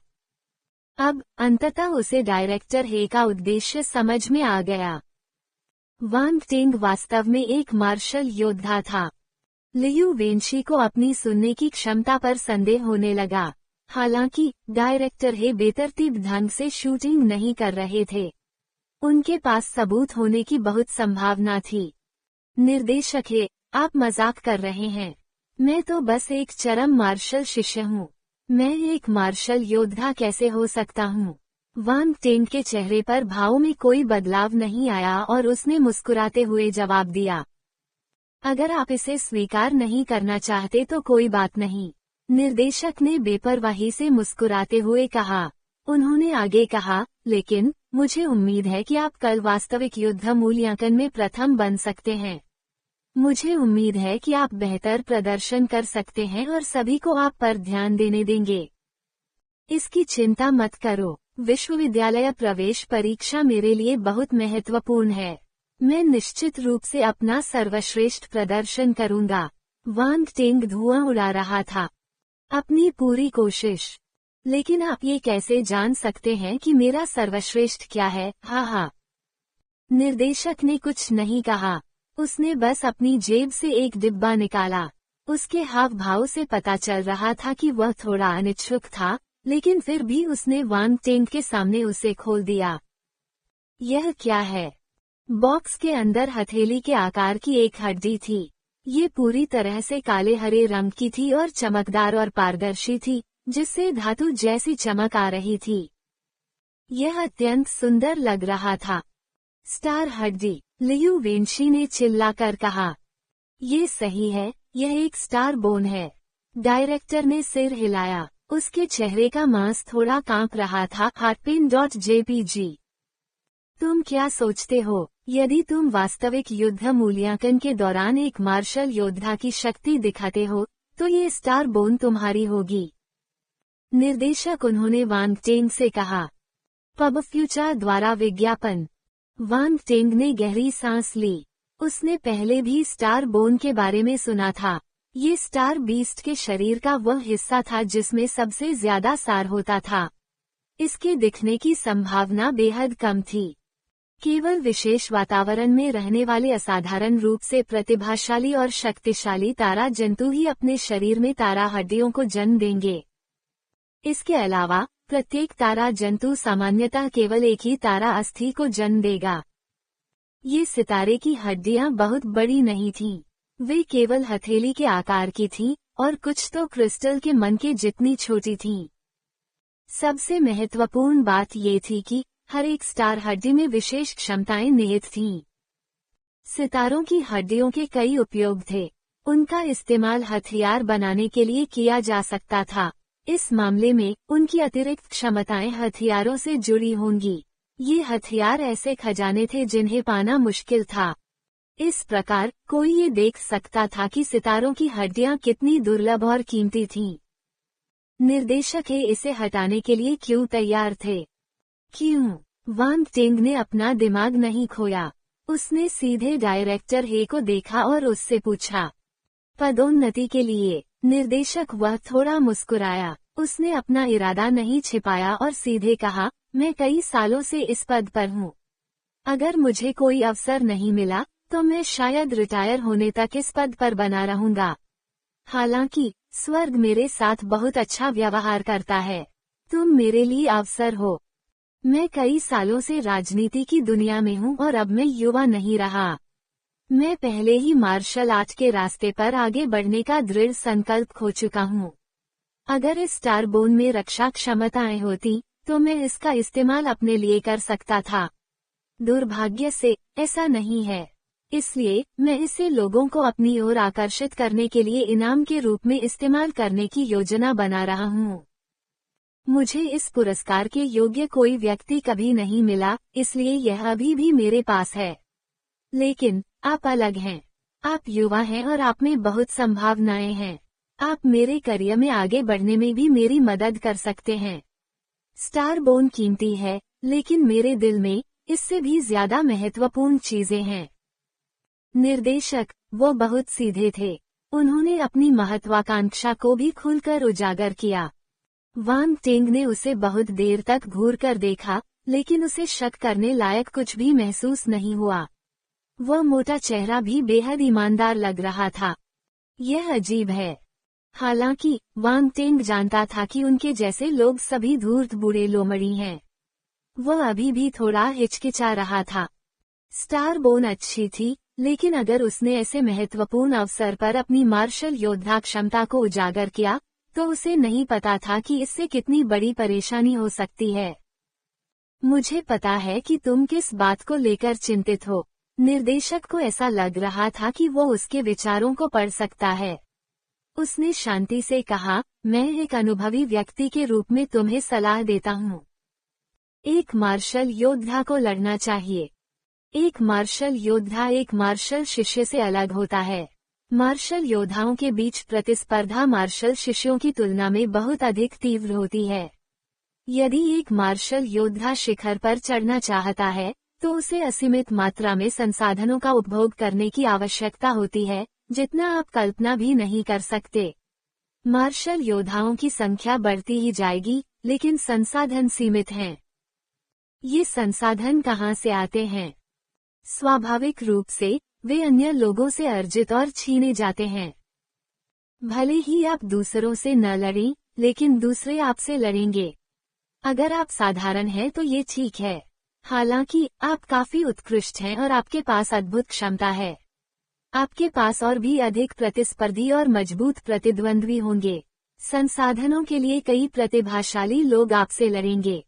अब अंततः उसे डायरेक्टर हे का उद्देश्य समझ में आ गया। वांग टेंग वास्तव में एक मार्शल योद्धा था। लियू वेंशी को अपनी सुनने की क्षमता पर संदेह होने लगा। हालांकि डायरेक्टर हे बेतरतीब ढंग से शूटिंग नहीं कर रहे थे। उनके पास सबूत होने की बहुत संभावना थी। निर्देशक हे, आप मजाक कर रहे हैं। मैं तो बस एक चरम मार्शल शिष्य हूँ। मैं एक मार्शल योद्धा कैसे हो सकता हूँ? वांग टेंग के चेहरे पर भाव में कोई बदलाव नहीं आया और उसने मुस्कुराते हुए जवाब दिया, अगर आप इसे स्वीकार नहीं करना चाहते तो कोई बात नहीं। निर्देशक ने बेपरवाही से मुस्कुराते हुए कहा। उन्होंने आगे कहा, लेकिन मुझे उम्मीद है कि आप कल वास्तविक युद्ध मूल्यांकन में प्रथम बन सकते हैं। मुझे उम्मीद है कि आप बेहतर प्रदर्शन कर सकते हैं और सभी को आप पर ध्यान देने देंगे। इसकी चिंता मत करो। विश्वविद्यालय प्रवेश परीक्षा मेरे लिए बहुत महत्वपूर्ण है। मैं निश्चित रूप से अपना सर्वश्रेष्ठ प्रदर्शन करूंगा। वांग टेंग धुआं उड़ा रहा था। अपनी पूरी कोशिश। लेकिन आप ये कैसे जान सकते हैं कि मेरा सर्वश्रेष्ठ क्या है? हाँ। निर्देशक ने कुछ नहीं कहा। उसने बस अपनी जेब से एक डिब्बा निकाला। उसके हाव भाव से पता चल रहा था कि वह थोड़ा अनिच्छुक था, लेकिन फिर भी उसने वांग टेंग के सामने उसे खोल दिया। यह क्या है? बॉक्स के अंदर हथेली के आकार की एक हड्डी थी। ये पूरी तरह से काले हरे रंग की थी और चमकदार और पारदर्शी थी, जिससे धातु जैसी चमक आ रही थी। यह अत्यंत सुंदर लग रहा था। स्टार हड्डी, लियू वेंशी ने चिल्लाकर कहा। ये सही है, यह एक स्टार बोन है। डायरेक्टर ने सिर हिलाया। उसके चेहरे का मांस थोड़ा कांप रहा था। Heartpain.jpg। तुम क्या सोचते हो? यदि तुम वास्तविक युद्ध मूल्यांकन के दौरान एक मार्शल योद्धा की शक्ति दिखाते हो, तो ये स्टार बोन तुम्हारी होगी। निर्देशक उन्होंने वांग टेंग से कहा। पब फ्यूचर द्वारा विज्ञापन। वांग टेंग ने गहरी सांस ली। उसने पहले भी स्टार बोन के बारे में सुना था। ये स्टार बीस्ट के शरीर का वह हिस्सा था जिसमें सबसे ज्यादा सार होता था। इसके दिखने की संभावना बेहद कम थी। केवल विशेष वातावरण में रहने वाले असाधारण रूप से प्रतिभाशाली और शक्तिशाली तारा जंतु ही अपने शरीर में तारा हड्डियों को जन्म देंगे। इसके अलावा प्रत्येक तारा जंतु सामान्यतः केवल एक ही तारा अस्थि को जन्म देगा। ये सितारे की हड्डियां बहुत बड़ी नहीं थीं। वे केवल हथेली के आकार की थीं और कुछ तो क्रिस्टल के मन के जितनी छोटी थीं। सबसे महत्वपूर्ण बात ये थी कि हर एक स्टार हड्डी में विशेष क्षमताएं निहित थीं। सितारों की हड्डियों के कई उपयोग थे। उनका इस्तेमाल हथियार बनाने के लिए किया जा सकता था। इस मामले में उनकी अतिरिक्त क्षमताएं हथियारों से जुड़ी होंगी। ये हथियार ऐसे खजाने थे जिन्हें पाना मुश्किल था। इस प्रकार कोई ये देख सकता था कि सितारों की हड्डियां कितनी दुर्लभ और कीमती थीं। निर्देशक हे इसे हटाने के लिए क्यों तैयार थे? क्यों? वांग टेंग ने अपना दिमाग नहीं खोया। उसने सीधे डायरेक्टर हे को देखा और उससे पूछा, पदोन्नति के लिए? निर्देशक वह थोड़ा मुस्कुराया। उसने अपना इरादा नहीं छिपाया और सीधे कहा, मैं कई सालों से इस पद पर हूँ। अगर मुझे कोई अवसर नहीं मिला तो मैं शायद रिटायर होने तक इस पद पर बना रहूंगा। हालांकि स्वर्ग मेरे साथ बहुत अच्छा व्यवहार करता है। तुम मेरे लिए अवसर हो। मैं कई सालों से राजनीति की दुनिया में हूँ और अब मैं युवा नहीं रहा। मैं पहले ही मार्शल आर्ट के रास्ते पर आगे बढ़ने का दृढ़ संकल्प खो चुका हूँ। अगर इस स्टारबोन में रक्षा क्षमताएं होती तो मैं इसका इस्तेमाल अपने लिए कर सकता था। दुर्भाग्य से ऐसा नहीं है। इसलिए मैं इसे लोगों को अपनी ओर आकर्षित करने के लिए इनाम के रूप में इस्तेमाल करने की योजना बना रहा हूँ। मुझे इस पुरस्कार के योग्य कोई व्यक्ति कभी नहीं मिला, इसलिए यह अभी भी मेरे पास है। लेकिन आप अलग हैं। आप युवा हैं और आप में बहुत संभावनाएं हैं। आप मेरे करियर में आगे बढ़ने में भी मेरी मदद कर सकते हैं। स्टारबोन कीमती है, लेकिन मेरे दिल में इससे भी ज्यादा महत्वपूर्ण चीजें हैं। निर्देशक, वो बहुत सीधे थे। उन्होंने अपनी महत्वाकांक्षा को भी खुलकर उजागर किया। वांग टेंग ने उसे बहुत देर तक घूर कर देखा, लेकिन उसे शक करने लायक कुछ भी महसूस नहीं हुआ। वह मोटा चेहरा भी बेहद ईमानदार लग रहा था। यह अजीब है। हालांकि वांग टेंग जानता था कि उनके जैसे लोग सभी धूर्त बूढ़े लोमड़ी हैं। वह अभी भी थोड़ा हिचकिचा रहा था। स्टारबोन अच्छी थी, लेकिन अगर उसने ऐसे महत्वपूर्ण अवसर पर अपनी मार्शल योद्धा क्षमता को उजागर किया, तो उसे नहीं पता था कि इससे कितनी बड़ी परेशानी हो सकती है। मुझे पता है कि तुम किस बात को लेकर चिंतित हो। निर्देशक को ऐसा लग रहा था कि वो उसके विचारों को पढ़ सकता है। उसने शांति से कहा, मैं एक अनुभवी व्यक्ति के रूप में तुम्हें सलाह देता हूँ। एक मार्शल योद्धा को लड़ना चाहिए। एक मार्शल योद्धा एक मार्शल शिष्य से अलग होता है। मार्शल योद्धाओं के बीच प्रतिस्पर्धा मार्शल शिष्यों की तुलना में बहुत अधिक तीव्र होती है। यदि एक मार्शल योद्धा शिखर पर चढ़ना चाहता है, तो उसे असीमित मात्रा में संसाधनों का उपभोग करने की आवश्यकता होती है, जितना आप कल्पना भी नहीं कर सकते। मार्शल योद्धाओं की संख्या बढ़ती ही जाएगी, लेकिन संसाधन सीमित हैं। ये संसाधन कहाँ से आते हैं? स्वाभाविक रूप से वे अन्य लोगों से अर्जित और छीने जाते हैं। भले ही आप दूसरों से न लड़ें, लेकिन दूसरे आपसे लड़ेंगे। अगर आप साधारण हैं तो ये ठीक है। हालांकि आप काफी उत्कृष्ट हैं और आपके पास अद्भुत क्षमता है। आपके पास और भी अधिक प्रतिस्पर्धी और मजबूत प्रतिद्वंद्वी होंगे। संसाधनों के लिए कई प्रतिभाशाली लोग आपसे लड़ेंगे।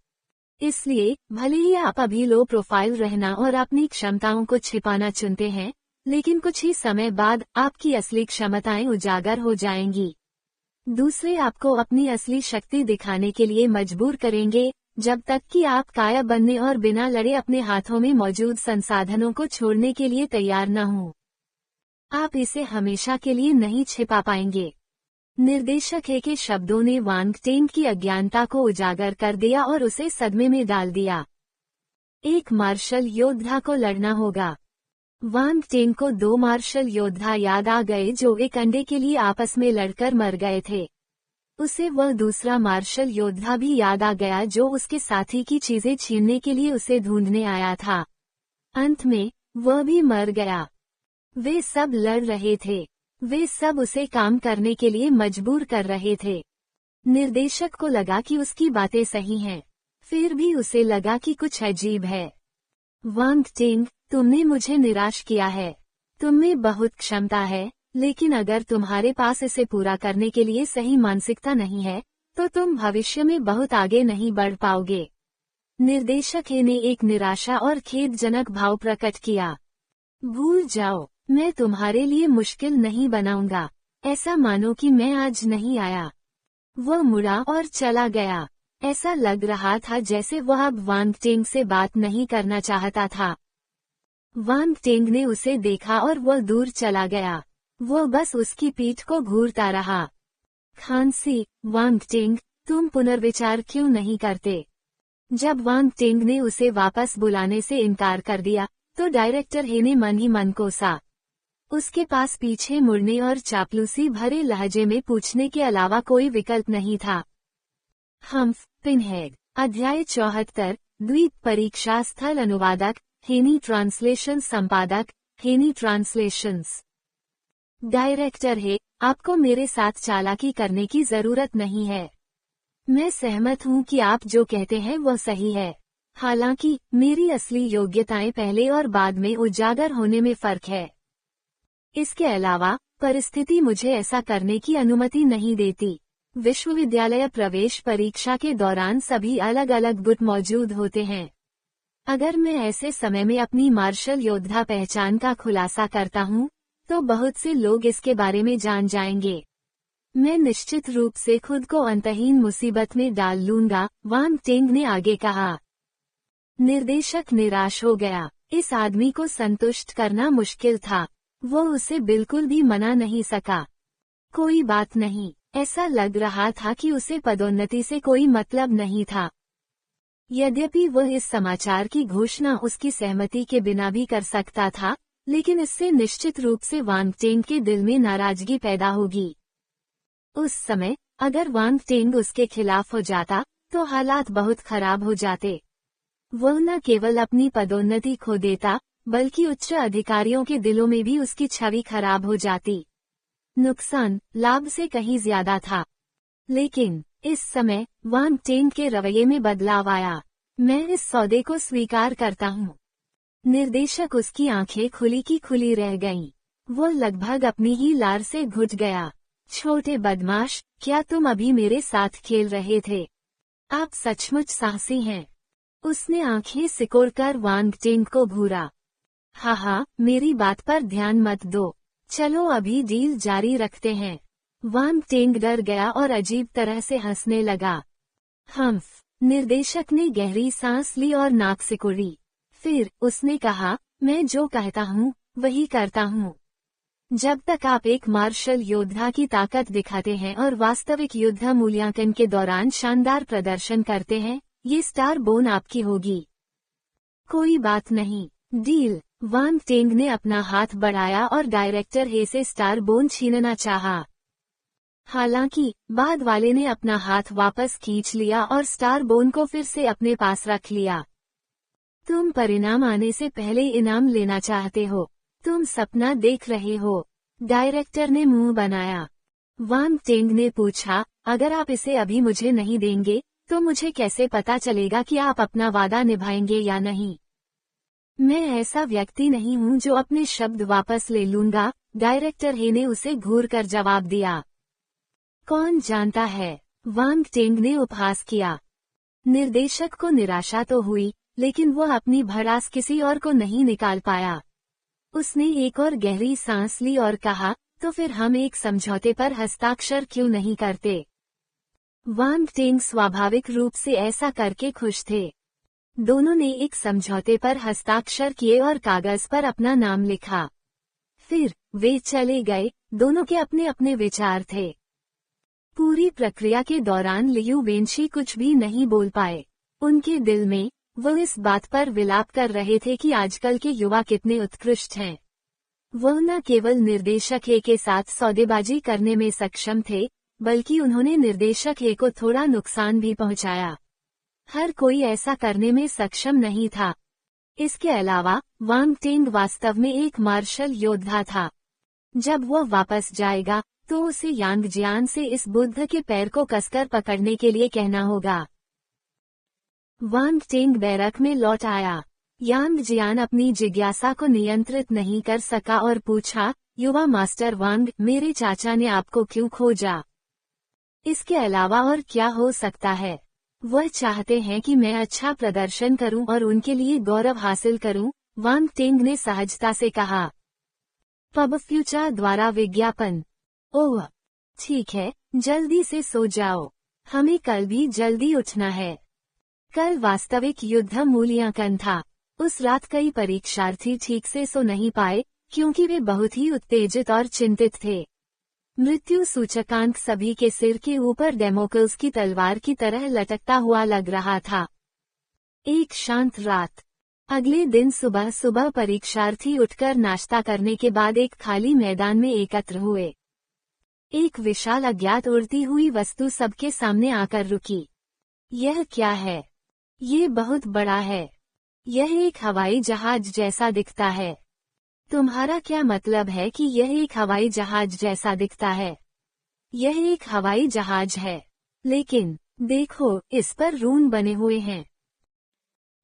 इसलिए भले ही आप अभी लो प्रोफाइल रहना और अपनी क्षमताओं को छिपाना चुनते हैं, लेकिन कुछ ही समय बाद आपकी असली क्षमताएं उजागर हो जाएंगी। दूसरे आपको अपनी असली शक्ति दिखाने के लिए मजबूर करेंगे, जब तक कि आप काया बनने और बिना लड़े अपने हाथों में मौजूद संसाधनों को छोड़ने के लिए तैयार न हों। आप इसे हमेशा के लिए नहीं छिपा पाएंगे। निर्देशक हे के शब्दों ने वांग टेंग की अज्ञानता को उजागर कर दिया और उसे सदमे में डाल दिया। एक मार्शल योद्धा को लड़ना होगा। वांग टेंग को दो मार्शल योद्धा याद आ गए जो एक अंडे के लिए आपस में लड़कर मर गए थे। उसे वह दूसरा मार्शल योद्धा भी याद आ गया जो उसके साथी की चीजें छीनने के लिए उसे ढूंढने आया था। अंत में वह भी मर गया। वे सब लड़ रहे थे। वे सब उसे काम करने के लिए मजबूर कर रहे थे। निर्देशक को लगा कि उसकी बातें सही हैं। फिर भी उसे लगा कि कुछ अजीब है। वांग टेंग, तुमने मुझे निराश किया है। तुममें बहुत क्षमता है, लेकिन अगर तुम्हारे पास इसे पूरा करने के लिए सही मानसिकता नहीं है, तो तुम भविष्य में बहुत आगे नहीं बढ़ पाओगे। निर्देशक ने एक निराशा और खेदजनक भाव प्रकट किया। भूल जाओ, मैं तुम्हारे लिए मुश्किल नहीं बनाऊंगा। ऐसा मानो कि मैं आज नहीं आया। वह मुड़ा और चला गया। ऐसा लग रहा था जैसे वह अब वांग टेंग से बात नहीं करना चाहता था। वांग टेंग ने उसे देखा और वह दूर चला गया। वह बस उसकी पीठ को घूरता रहा। खांसी, वांग टेंग, तुम पुनर्विचार क्यों नहीं करते? जब वांग टेंग ने उसे वापस बुलाने से इनकार कर दिया, तो डायरेक्टर हे ने मन ही मन कोसा। उसके पास पीछे मुड़ने और चापलूसी भरे लहजे में पूछने के अलावा कोई विकल्प नहीं था। हम्फ, पिनहेड। अध्याय 74, द्वीप परीक्षा स्थल अनुवादक, हेनी ट्रांसलेशन संपादक, हेनी ट्रांसलेशंस। डायरेक्टर हे, आपको मेरे साथ चालाकी करने की जरूरत नहीं है। मैं सहमत हूँ कि आप जो कहते हैं वो सही है। हालांकि मेरी असली योग्यताएं पहले और बाद में उजागर होने में फर्क है। इसके अलावा परिस्थिति मुझे ऐसा करने की अनुमति नहीं देती। विश्वविद्यालय प्रवेश परीक्षा के दौरान सभी अलग अलग गुट मौजूद होते हैं। अगर मैं ऐसे समय में अपनी मार्शल योद्धा पहचान का खुलासा करता हूँ, तो बहुत से लोग इसके बारे में जान जाएंगे। मैं निश्चित रूप से खुद को अंतहीन मुसीबत में डाल लूंगा, वांग टेंग ने आगे कहा। निर्देशक निराश हो गया। इस आदमी को संतुष्ट करना मुश्किल था। वो उसे बिल्कुल भी मना नहीं सका। कोई बात नहीं, ऐसा लग रहा था कि उसे पदोन्नति से कोई मतलब नहीं था। यद्यपि वह इस समाचार की घोषणा उसकी सहमति के बिना भी कर सकता था, लेकिन इससे निश्चित रूप से वांग टेंग के दिल में नाराजगी पैदा होगी। उस समय अगर वांग टेंग उसके खिलाफ हो जाता, तो हालात बहुत खराब हो जाते। वह न केवल अपनी पदोन्नति खो देता, बल्कि उच्च अधिकारियों के दिलों में भी उसकी छवि खराब हो जाती। नुकसान लाभ से कहीं ज्यादा था। लेकिन इस समय वांग टेंग के रवैये में बदलाव आया। मैं इस सौदे को स्वीकार करता हूँ। निर्देशक उसकी आंखें खुली की खुली रह गईं। वो लगभग अपनी ही लार से घुट गया। छोटे बदमाश, क्या तुम अभी मेरे साथ खेल रहे थे? आप सचमुच साहसी हैं। उसने आंखें सिकोड़कर वांग टेंग को घूरा। हाँ, मेरी बात पर ध्यान मत दो। चलो अभी डील जारी रखते हैं। वांग टेंग डर गया और अजीब तरह से हंसने लगा। हम्फ, निर्देशक ने गहरी सांस ली और नाक सिकुड़ी। फिर उसने कहा, मैं जो कहता हूँ वही करता हूँ। जब तक आप एक मार्शल योद्धा की ताकत दिखाते हैं और वास्तविक युद्ध मूल्यांकन के दौरान शानदार प्रदर्शन करते हैं, ये स्टार बोन आपकी होगी। कोई बात नहीं, डील। वांग टेंग ने अपना हाथ बढ़ाया और डायरेक्टर हे से स्टार बोन छीनना चाहा। हालांकि बाद वाले ने अपना हाथ वापस खींच लिया और स्टार बोन को फिर से अपने पास रख लिया। तुम परिणाम आने से पहले इनाम लेना चाहते हो। तुम सपना देख रहे हो। डायरेक्टर ने मुंह बनाया। वांग टेंग ने पूछा, अगर आप इसे अभी मुझे नहीं देंगे, तो मुझे कैसे पता चलेगा कि आप अपना वादा निभाएंगे या नहीं? मैं ऐसा व्यक्ति नहीं हूं जो अपने शब्द वापस ले लूंगा, डायरेक्टर हे ने उसे घूर कर जवाब दिया। कौन जानता है, वांग टेंग ने उपहास किया। निर्देशक को निराशा तो हुई, लेकिन वह अपनी भड़ास किसी और को नहीं निकाल पाया। उसने एक और गहरी सांस ली और कहा, तो फिर हम एक समझौते पर हस्ताक्षर क्यों नहीं करते? वांग टेंग स्वाभाविक रूप से ऐसा करके खुश थे। दोनों ने एक समझौते पर हस्ताक्षर किए और कागज पर अपना नाम लिखा। फिर वे चले गए। दोनों के अपने अपने विचार थे। पूरी प्रक्रिया के दौरान लियू वेंशी कुछ भी नहीं बोल पाए। उनके दिल में वो इस बात पर विलाप कर रहे थे कि आजकल के युवा कितने उत्कृष्ट हैं। वह न केवल निर्देशक हे के साथ सौदेबाजी करने में सक्षम थे, बल्कि उन्होंने निर्देशक हे को थोड़ा नुकसान भी पहुंचाया। हर कोई ऐसा करने में सक्षम नहीं था। इसके अलावा वांग टेंग वास्तव में एक मार्शल योद्धा था। जब वह वापस जाएगा, तो उसे यांग जियान से इस बुद्ध के पैर को कसकर पकड़ने के लिए कहना होगा। वांग टेंग बैरक में लौट आया। यांग जियान अपनी जिज्ञासा को नियंत्रित नहीं कर सका और पूछा, युवा मास्टर वांग, मेरे चाचा ने आपको क्यों खोजा? इसके अलावा और क्या हो सकता है? वह चाहते हैं कि मैं अच्छा प्रदर्शन करूं और उनके लिए गौरव हासिल करूं, वांग टेंग ने सहजता से कहा। पब फ्यूचर द्वारा विज्ञापन। ओह, ठीक है, जल्दी से सो जाओ। हमें कल भी जल्दी उठना है। कल वास्तविक युद्ध मूल्यांकन था। उस रात कई परीक्षार्थी ठीक से सो नहीं पाए, क्योंकि वे बहुत ही उत्तेजित और चिंतित थे। मृत्यु सूचकांक सभी के सिर के ऊपर डेमोक्ल्स की तलवार की तरह लटकता हुआ लग रहा था। एक शांत रात। अगले दिन सुबह सुबह परीक्षार्थी उठकर नाश्ता करने के बाद एक खाली मैदान में एकत्र हुए। एक विशाल अज्ञात उड़ती हुई वस्तु सबके सामने आकर रुकी। यह क्या है? ये बहुत बड़ा है। यह एक हवाई जहाज जैसा दिखता है। तुम्हारा क्या मतलब है कि यह एक हवाई जहाज जैसा दिखता है? यह एक हवाई जहाज है, लेकिन देखो, इस पर रून बने हुए हैं।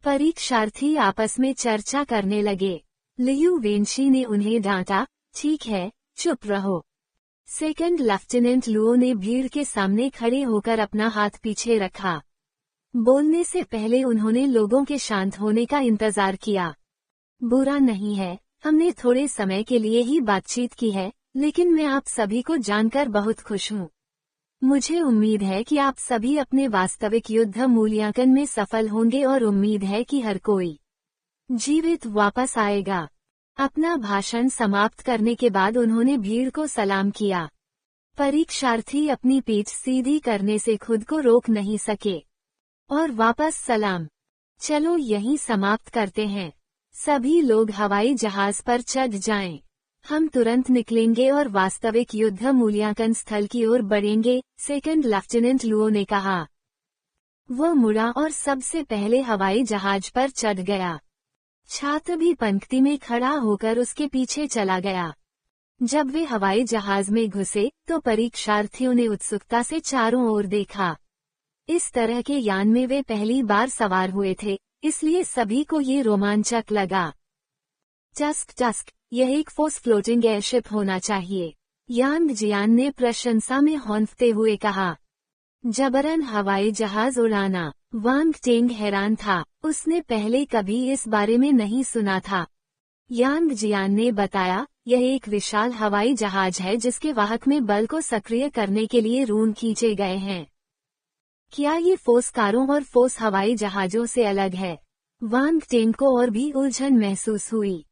परीक्षार्थी आपस में चर्चा करने लगे। लियू वेंशी ने उन्हें डांटा, ठीक है, चुप रहो। सेकंड लेफ्टिनेंट लुओ ने भीड़ के सामने खड़े होकर अपना हाथ पीछे रखा। बोलने से पहले उन्होंने लोगों के शांत होने का इंतजार किया। बुरा नहीं है, हमने थोड़े समय के लिए ही बातचीत की है, लेकिन मैं आप सभी को जानकर बहुत खुश हूँ। मुझे उम्मीद है कि आप सभी अपने वास्तविक युद्ध मूल्यांकन में सफल होंगे और उम्मीद है कि हर कोई जीवित वापस आएगा। अपना भाषण समाप्त करने के बाद उन्होंने भीड़ को सलाम किया। परीक्षार्थी अपनी पीठ सीधी करने से खुद को रोक नहीं सके और वापस सलाम। चलो यहीं समाप्त करते हैं। सभी लोग हवाई जहाज पर चढ़ जाएं। हम तुरंत निकलेंगे और वास्तविक युद्ध मूल्यांकन स्थल की ओर बढ़ेंगे, सेकंड लेफ्टिनेंट लुओ ने कहा। वह मुड़ा और सबसे पहले हवाई जहाज पर चढ़ गया। छात्र भी पंक्ति में खड़ा होकर उसके पीछे चला गया। जब वे हवाई जहाज में घुसे तो परीक्षार्थियों ने उत्सुकता से चारों ओर देखा। इस तरह के यान में वे पहली बार सवार हुए थे, इसलिए सभी को ये रोमांचक लगा। टस्क, यह एक फोर्स फ्लोटिंग एयरशिप होना चाहिए, यांग जियान ने प्रशंसा में हौंफते हुए कहा। जबरन हवाई जहाज उड़ाना, वांग टेंग हैरान था, उसने पहले कभी इस बारे में नहीं सुना था। यांग जियान ने बताया, यह एक विशाल हवाई जहाज है जिसके वाहक में बल को सक्रिय करने के लिए रून खींचे गए हैं। क्या ये फोर्स कारों और फोर्स हवाई जहाजों से अलग है? वांग टेंग को और भी उलझन महसूस हुई।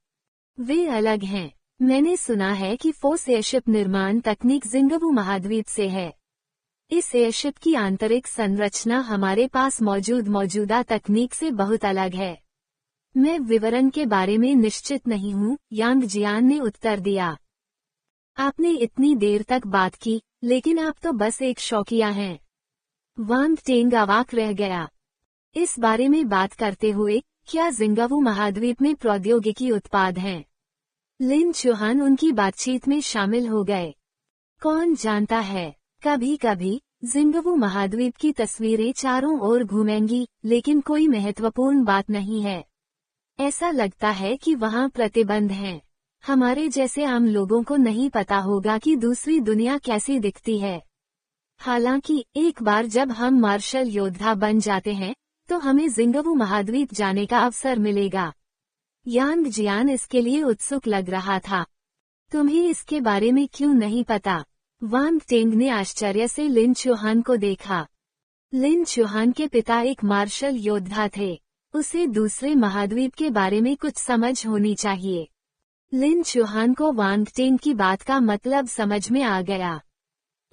वे अलग हैं। मैंने सुना है कि फोर्स एयरशिप निर्माण तकनीक जिंगबू महाद्वीप से है। इस एयरशिप की आंतरिक संरचना हमारे पास मौजूदा तकनीक से बहुत अलग है। मैं विवरण के बारे में निश्चित नहीं हूँ, यांग जियान ने उत्तर दिया। आपने इतनी देर तक बात की, लेकिन आप तो बस एक शौकिया हैं। वांग टेंग अवाक रह गया। इस बारे में बात करते हुए, क्या जिंगबू महाद्वीप में प्रौद्योगिकी उत्पाद हैं? लिन चौहान उनकी बातचीत में शामिल हो गए। कौन जानता है, कभी कभी जिंगबू महाद्वीप की तस्वीरें चारों ओर घूमेंगी, लेकिन कोई महत्वपूर्ण बात नहीं है। ऐसा लगता है कि वहाँ प्रतिबंध हैं। हमारे जैसे आम लोगों को नहीं पता होगा कि दूसरी दुनिया कैसी दिखती है। हालांकि एक बार जब हम मार्शल योद्धा बन जाते हैं, तो हमें जिंगबू महाद्वीप जाने का अवसर मिलेगा। यांग जियान इसके लिए उत्सुक लग रहा था। तुम्हें इसके बारे में क्यों नहीं पता? वांग टेंग ने आश्चर्य से लिन चौहान को देखा। लिन चौहान के पिता एक मार्शल योद्धा थे। उसे दूसरे महाद्वीप के बारे में कुछ समझ होनी चाहिए। लिन चौहान को वांग टेंग की बात का मतलब समझ में आ गया।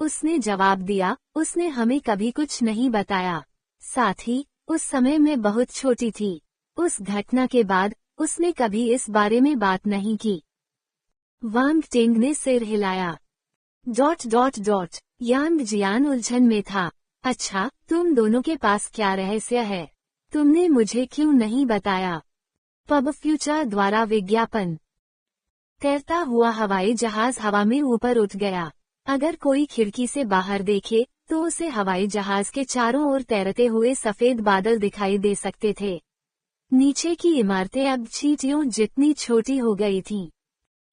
उसने जवाब दिया, उसने हमें कभी कुछ नहीं बताया। साथ ही, उस समय मैं बहुत छोटी थी। उस घटना के बाद, उसने कभी इस बारे में बात नहीं की। वांग टेंग ने सिर हिलाया। ... यांग जियान उलझन में था। अच्छा, तुम दोनों के पास क्या रहस्य है? तुमने मुझे क्यों नहीं बताया? पब फ्यूचर द्वारा विज्ञापन। तैरता हुआ हवाई जहाज हवा में ऊपर उठ गया। अगर कोई खिड़की से बाहर देखे, तो उसे हवाई जहाज के चारों ओर तैरते हुए सफेद बादल दिखाई दे सकते थे। नीचे की इमारतें अब चींटियों जितनी छोटी हो गई थीं।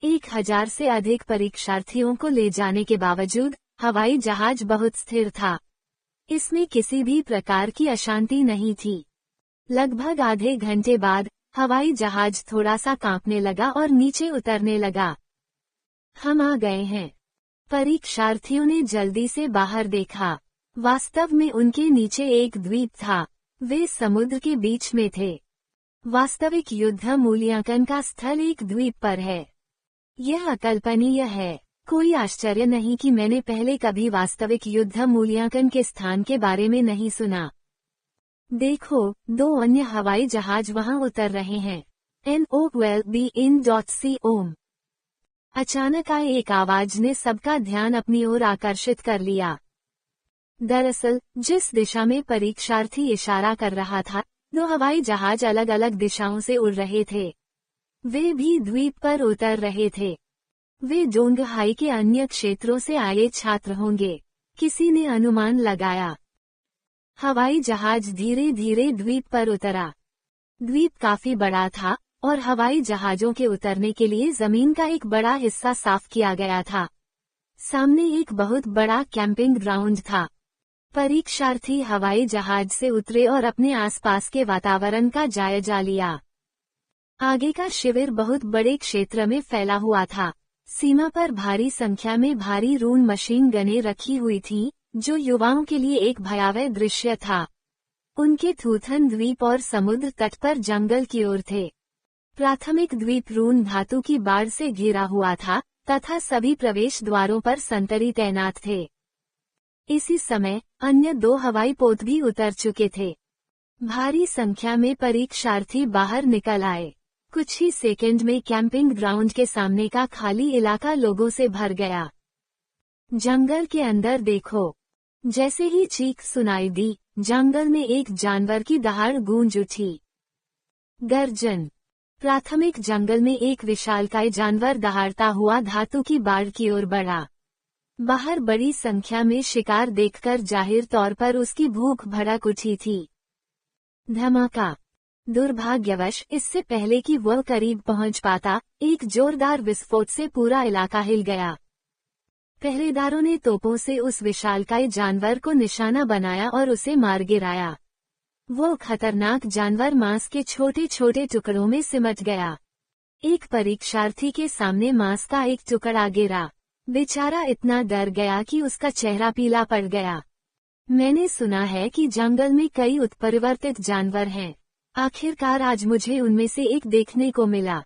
1000 से अधिक परीक्षार्थियों को ले जाने के बावजूद, हवाई जहाज बहुत स्थिर था। इसमें किसी भी प्रकार की अशांति नहीं थी। लगभग आधे घंटे बाद, हवाई जहाज थोड़ा सा कांपने लगा और नीचे उतरने लगा। हम आ गए हैं। परीक्षार्थियों ने जल्दी से बाहर देखा। वास्तव में उनके नीचे एक द्वीप था। वे समुद्र के बीच में थे। वास्तविक युद्ध मूल्यांकन का स्थल एक द्वीप पर है। यह अकल्पनीय है। कोई आश्चर्य नहीं कि मैंने पहले कभी वास्तविक युद्ध मूल्यांकन के स्थान के बारे में नहीं सुना। देखो, 2 अन्य हवाई जहाज वहां उतर रहे हैं। NOLBIN.com। अचानक आए एक आवाज ने सबका ध्यान अपनी ओर आकर्षित कर लिया। दरअसल, जिस दिशा में परीक्षार्थी इशारा कर रहा था, 2 हवाई जहाज अलग अलग दिशाओं से उड़ रहे थे। वे भी द्वीप पर उतर रहे थे। वे जोंगहाई के अन्य क्षेत्रों से आए छात्र होंगे, किसी ने अनुमान लगाया। हवाई जहाज धीरे धीरे द्वीप पर उतरा। द्वीप काफी बड़ा था और हवाई जहाजों के उतरने के लिए जमीन का एक बड़ा हिस्सा साफ किया गया था। सामने एक बहुत बड़ा कैंपिंग ग्राउंड था। परीक्षार्थी हवाई जहाज से उतरे और अपने आसपास के वातावरण का जायजा लिया। आगे का शिविर बहुत बड़े क्षेत्र में फैला हुआ था। सीमा पर भारी संख्या में भारी रून मशीन गनें रखी हुई थीं, जो युवाओं के लिए एक भयावह दृश्य था। उनके थूथन द्वीप और समुद्र तट पर जंगल की ओर थे। प्राथमिक द्वीप रून धातु की बाढ़ से घिरा हुआ था तथा सभी प्रवेश द्वारों पर संतरी तैनात थे। इसी समय अन्य 2 हवाई पोत भी उतर चुके थे। भारी संख्या में परीक्षार्थी बाहर निकल आए। कुछ ही सेकंड में कैंपिंग ग्राउंड के सामने का खाली इलाका लोगों से भर गया। जंगल के अंदर देखो। जैसे ही चीख सुनाई दी, जंगल में एक जानवर की दहाड़ गूंज उठी। गर्जन। प्राथमिक जंगल में एक विशालकाय जानवर दहाड़ता हुआ धातु की बाढ़ की ओर बढ़ा। बाहर बड़ी संख्या में शिकार देखकर जाहिर तौर पर उसकी भूख भड़क उठी थी। धमाका। दुर्भाग्यवश इससे पहले कि वह करीब पहुंच पाता, एक जोरदार विस्फोट से पूरा इलाका हिल गया। पहरेदारों ने तोपों से उस विशालकाय जानवर को निशाना बनाया और उसे मार गिराया। वो खतरनाक जानवर मांस के छोटे छोटे टुकड़ों में सिमट गया। एक परीक्षार्थी के सामने मांस का एक टुकड़ा गिरा। बेचारा इतना डर गया कि उसका चेहरा पीला पड़ गया। मैंने सुना है कि जंगल में कई उत्परिवर्तित जानवर हैं। आखिरकार आज मुझे उनमें से एक देखने को मिला।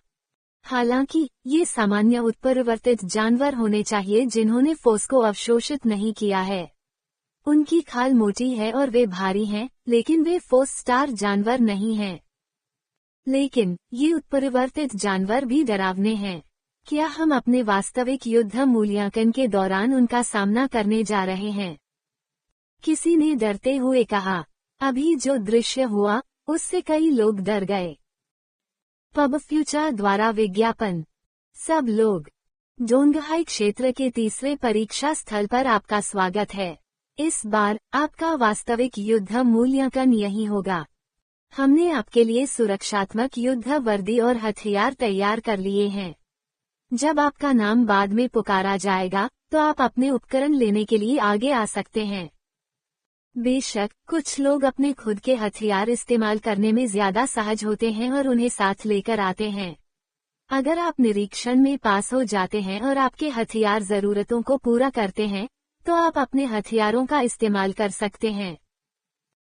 हालांकि ये सामान्य उत्परिवर्तित जानवर होने चाहिए जिन्होंने फोर्स को अवशोषित नहीं किया है। उनकी खाल मोटी है और वे भारी हैं, लेकिन वे फोर्स स्टार जानवर नहीं हैं। लेकिन ये उत्परिवर्तित जानवर भी डरावने हैं। क्या हम अपने वास्तविक युद्ध मूल्यांकन के दौरान उनका सामना करने जा रहे हैं? किसी ने डरते हुए कहा। अभी जो दृश्य हुआ उससे कई लोग डर गए। पब फ्यूचर द्वारा विज्ञापन। सब लोग। जोंगहाई क्षेत्र के तीसरे परीक्षा स्थल पर आपका स्वागत है। इस बार आपका वास्तविक युद्ध मूल्यांकन यही होगा। हमने आपके लिए सुरक्षात्मक युद्ध वर्दी और हथियार तैयार कर लिए हैं। जब आपका नाम बाद में पुकारा जाएगा तो आप अपने उपकरण लेने के लिए आगे आ सकते हैं। बेशक कुछ लोग अपने खुद के हथियार इस्तेमाल करने में ज्यादा सहज होते हैं और उन्हें साथ लेकर आते हैं। अगर आप निरीक्षण में पास हो जाते हैं और आपके हथियार जरूरतों को पूरा करते हैं तो आप अपने हथियारों का इस्तेमाल कर सकते हैं।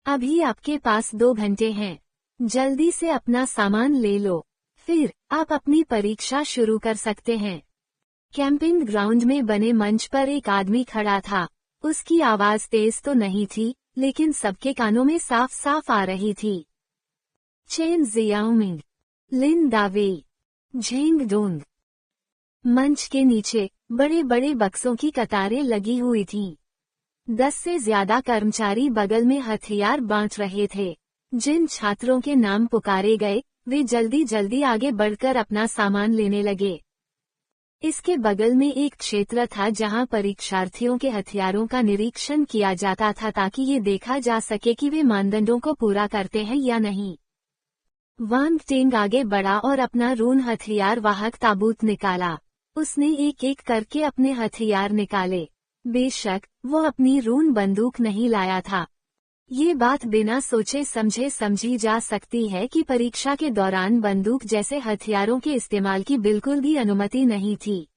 अभी आपके पास 2 घंटे हैं। जल्दी से अपना सामान ले लो, फिर आप अपनी परीक्षा शुरू कर सकते हैं। कैंपिंग ग्राउंड में बने मंच पर एक आदमी खड़ा था। उसकी आवाज तेज तो नहीं थी, लेकिन सबके कानों में साफ साफ आ रही थी। चेन जियाओमिंग, लिन दावेई, झेंग डोंग। मंच के नीचे बड़े बड़े बक्सों की कतारें लगी हुई थीं। 10 से ज्यादा कर्मचारी बगल में हथियार बांट रहे थे। जिन छात्रों के नाम पुकारे गए वे जल्दी जल्दी आगे बढ़कर अपना सामान लेने लगे। इसके बगल में एक क्षेत्र था जहां परीक्षार्थियों के हथियारों का निरीक्षण किया जाता था ताकि ये देखा जा सके कि वे मानदंडों को पूरा करते हैं या नहीं। वांग टेंग आगे बढ़ा और अपना रून हथियार वाहक ताबूत निकाला। उसने एक एक करके अपने हथियार निकाले। बेशक वो अपनी रून बंदूक नहीं लाया था। ये बात बिना सोचे समझे समझी जा सकती है कि परीक्षा के दौरान बंदूक जैसे हथियारों के इस्तेमाल की बिल्कुल भी अनुमति नहीं थी।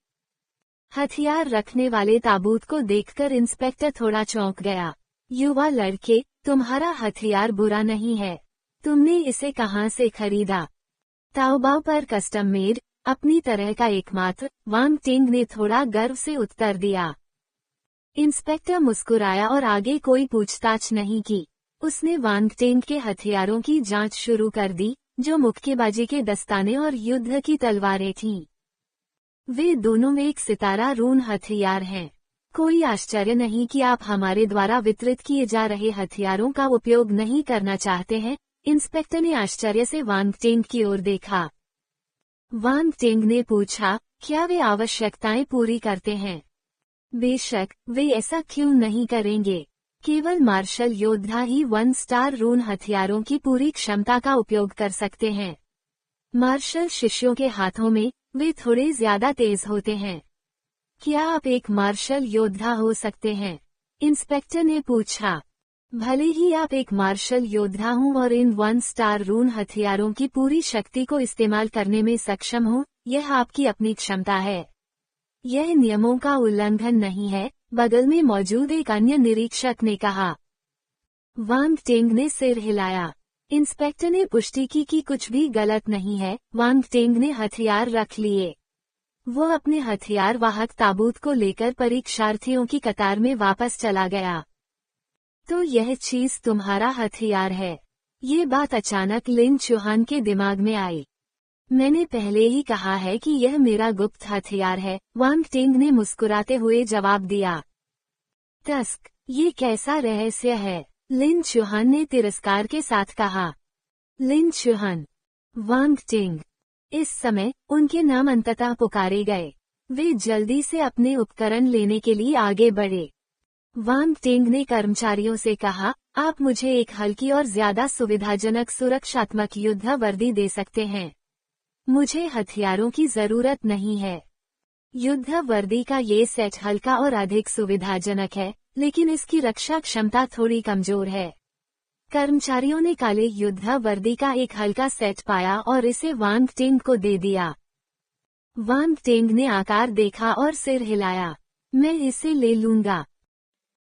हथियार रखने वाले ताबूत को देखकर इंस्पेक्टर थोड़ा चौंक गया। युवा लड़के, तुम्हारा हथियार बुरा नहीं है। तुमने इसे कहाँ से खरीदा? ताओबाओ पर कस्टम मेड, अपनी तरह का एकमात्र, वांग टेंग ने थोड़ा गर्व से उत्तर दिया। इंस्पेक्टर मुस्कुराया और आगे कोई पूछताछ नहीं की। उसने वांग टेंग के हथियारों की जांच शुरू कर दी, जो मुक्केबाजी के दस्ताने और युद्ध की तलवारें थीं। वे दोनों एक सितारा रून हथियार हैं। कोई आश्चर्य नहीं कि आप हमारे द्वारा वितरित किए जा रहे हथियारों का उपयोग नहीं करना चाहते हैं। इंस्पेक्टर ने आश्चर्य से वांग टेंग की ओर देखा। वांग टिंग ने पूछा, क्या वे आवश्यकताएं पूरी करते हैं? बेशक, वे ऐसा क्यों नहीं करेंगे? केवल मार्शल योद्धा ही 1 स्टार रून हथियारों की पूरी क्षमता का उपयोग कर सकते हैं। मार्शल शिष्यों के हाथों में, वे थोड़े ज्यादा तेज होते हैं। क्या आप एक मार्शल योद्धा हो सकते हैं? इंस्पेक्टर ने पूछा। भले ही आप एक मार्शल योद्धा हों और इन 1 स्टार रून हथियारों की पूरी शक्ति को इस्तेमाल करने में सक्षम हो, यह आपकी अपनी क्षमता है। यह नियमों का उल्लंघन नहीं है, बगल में मौजूद एक अन्य निरीक्षक ने कहा। वांग टिंग ने सिर हिलाया। इंस्पेक्टर ने पुष्टि की कि कुछ भी गलत नहीं है। वांग टिंग ने हथियार रख लिए। वो अपने हथियार वाहक ताबूत को लेकर परीक्षार्थियों की कतार में वापस चला गया। तो यह चीज तुम्हारा हथियार है। ये बात अचानक लिन चुहान के दिमाग में आई। मैंने पहले ही कहा है कि यह मेरा गुप्त हथियार है, वांग टिंग ने मुस्कुराते हुए जवाब दिया। टस्क, ये कैसा रहस्य है? लिन चुहान ने तिरस्कार के साथ कहा। लिन चुहान, वांग टिंग। इस समय, उनके नाम अंततः पुकारे गए। वे जल्दी से अपने उपकरण लेने के लिए आगे बढ़े। वांग टिंग ने कर्मचारियों से कहा, आप मुझे एक हल्की और ज्यादा सुविधाजनक सुरक्षात्मक युद्ध वर्दी दे सकते हैं। मुझे हथियारों की जरूरत नहीं है। युद्ध वर्दी का ये सेट हल्का और अधिक सुविधाजनक है, लेकिन इसकी रक्षा क्षमता थोड़ी कमजोर है। कर्मचारियों ने काले युद्ध वर्दी का एक हल्का सेट पाया और इसे वांग टिंग को दे दिया। वांग टिंग ने आकार देखा और सिर हिलाया। मैं इसे ले लूंगा।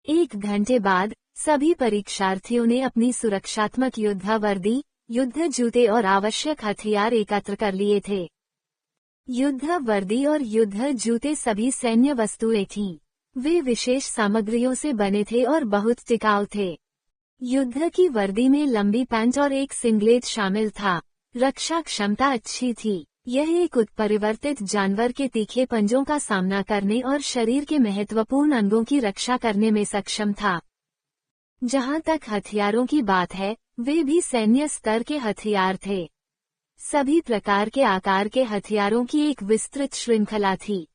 1 घंटे बाद, सभी परीक्षार्थियों ने अपनी सुरक्षात्मक युद्ध वर्दी, युद्ध जूते और आवश्यक हथियार एकत्र कर लिए थे। युद्ध वर्दी और युद्ध जूते सभी सैन्य वस्तुएं थीं। वे विशेष सामग्रियों से बने थे और बहुत टिकाऊ थे। युद्ध की वर्दी में लंबी पैंट और एक सिंगलेट शामिल था। रक्षा क्षमता अच्छी थी। यह एक उत्परिवर्तित जानवर के तीखे पंजों का सामना करने और शरीर के महत्वपूर्ण अंगों की रक्षा करने में सक्षम था। जहां तक हथियारों की बात है, वे भी सैन्य स्तर के हथियार थे। सभी प्रकार के आकार के हथियारों की एक विस्तृत श्रृंखला थी।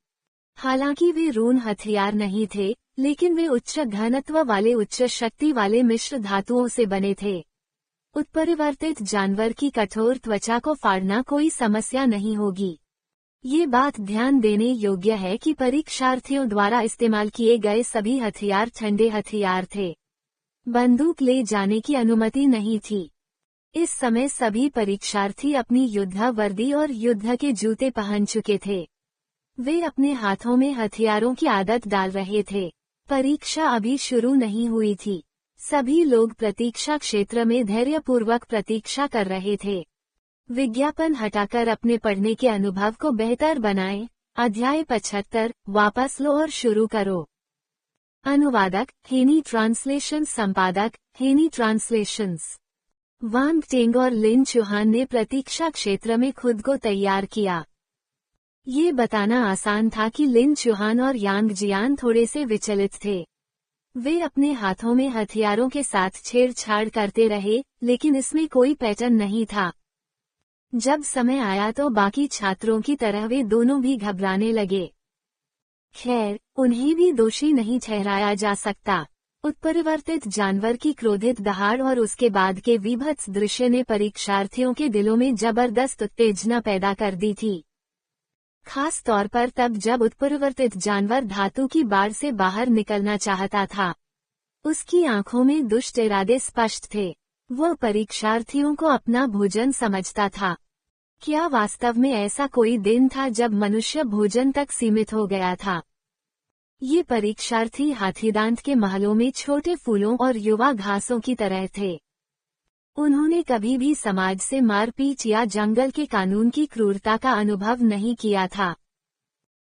हालांकि वे रून हथियार नहीं थे, लेकिन वे उच्च घनत्व वाले उच्च शक्ति वाले मिश्र धातुओं से बने थे। उत्परिवर्तित जानवर की कठोर त्वचा को फाड़ना कोई समस्या नहीं होगी। ये बात ध्यान देने योग्य है कि परीक्षार्थियों द्वारा इस्तेमाल किए गए सभी हथियार ठंडे हथियार थे। बंदूक ले जाने की अनुमति नहीं थी। इस समय सभी परीक्षार्थी अपनी युद्ध वर्दी और युद्ध के जूते पहन चुके थे। वे अपने हाथों में हथियारों की आदत डाल रहे थे। परीक्षा अभी शुरू नहीं हुई थी। सभी लोग प्रतीक्षा क्षेत्र में धैर्यपूर्वक प्रतीक्षा कर रहे थे। विज्ञापन हटाकर अपने पढ़ने के अनुभव को बेहतर बनाएं। अध्याय 75, वापस लो और शुरू करो। अनुवादक, हेनी ट्रांसलेशन। संपादक, हेनी ट्रांसलेशंस। वांग टिंग और लिन चुहान ने प्रतीक्षा क्षेत्र में खुद को तैयार किया। ये बताना आसान था कि लिन चुहान और यांग जियान थोड़े से विचलित थे। वे अपने हाथों में हथियारों के साथ छेड़छाड़ करते रहे, लेकिन इसमें कोई पैटर्न नहीं था। जब समय आया तो बाकी छात्रों की तरह वे दोनों भी घबराने लगे। खैर, उन्हें भी दोषी नहीं ठहराया जा सकता। उत्परिवर्तित जानवर की क्रोधित दहाड़ और उसके बाद के विभत्स दृश्य ने परीक्षार्थियों के दिलों में जबरदस्त उत्तेजना पैदा कर दी थी। खास तौर पर तब जब उत्परिवर्तित जानवर धातु की बाड़ से बाहर निकलना चाहता था। उसकी आंखों में दुष्ट इरादे स्पष्ट थे। वो परीक्षार्थियों को अपना भोजन समझता था। क्या वास्तव में ऐसा कोई दिन था जब मनुष्य भोजन तक सीमित हो गया था? ये परीक्षार्थी हाथीदांत के महलों में छोटे फूलों और युवा घासों की तरह थे। उन्होंने कभी भी समाज से मारपीट या जंगल के कानून की क्रूरता का अनुभव नहीं किया था।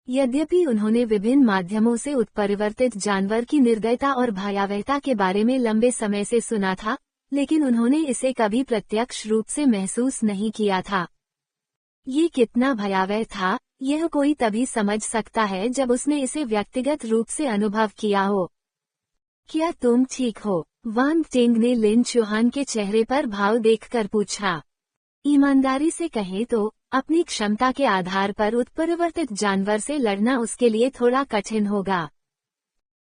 यद्यपि उन्होंने विभिन्न माध्यमों से उत्परिवर्तित जानवर की निर्दयता और भयावहता के बारे में लंबे समय से सुना था, लेकिन उन्होंने इसे कभी प्रत्यक्ष रूप से महसूस नहीं किया था। ये कितना भयावह था, यह कोई तभी समझ सकता है जब उसने इसे व्यक्तिगत रूप से अनुभव किया हो। क्या तुम ठीक हो? वांग टिंग ने लिन चुहान के चेहरे पर भाव देखकर पूछा। ईमानदारी से कहें तो, अपनी क्षमता के आधार पर उत्परिवर्तित जानवर से लड़ना उसके लिए थोड़ा कठिन होगा।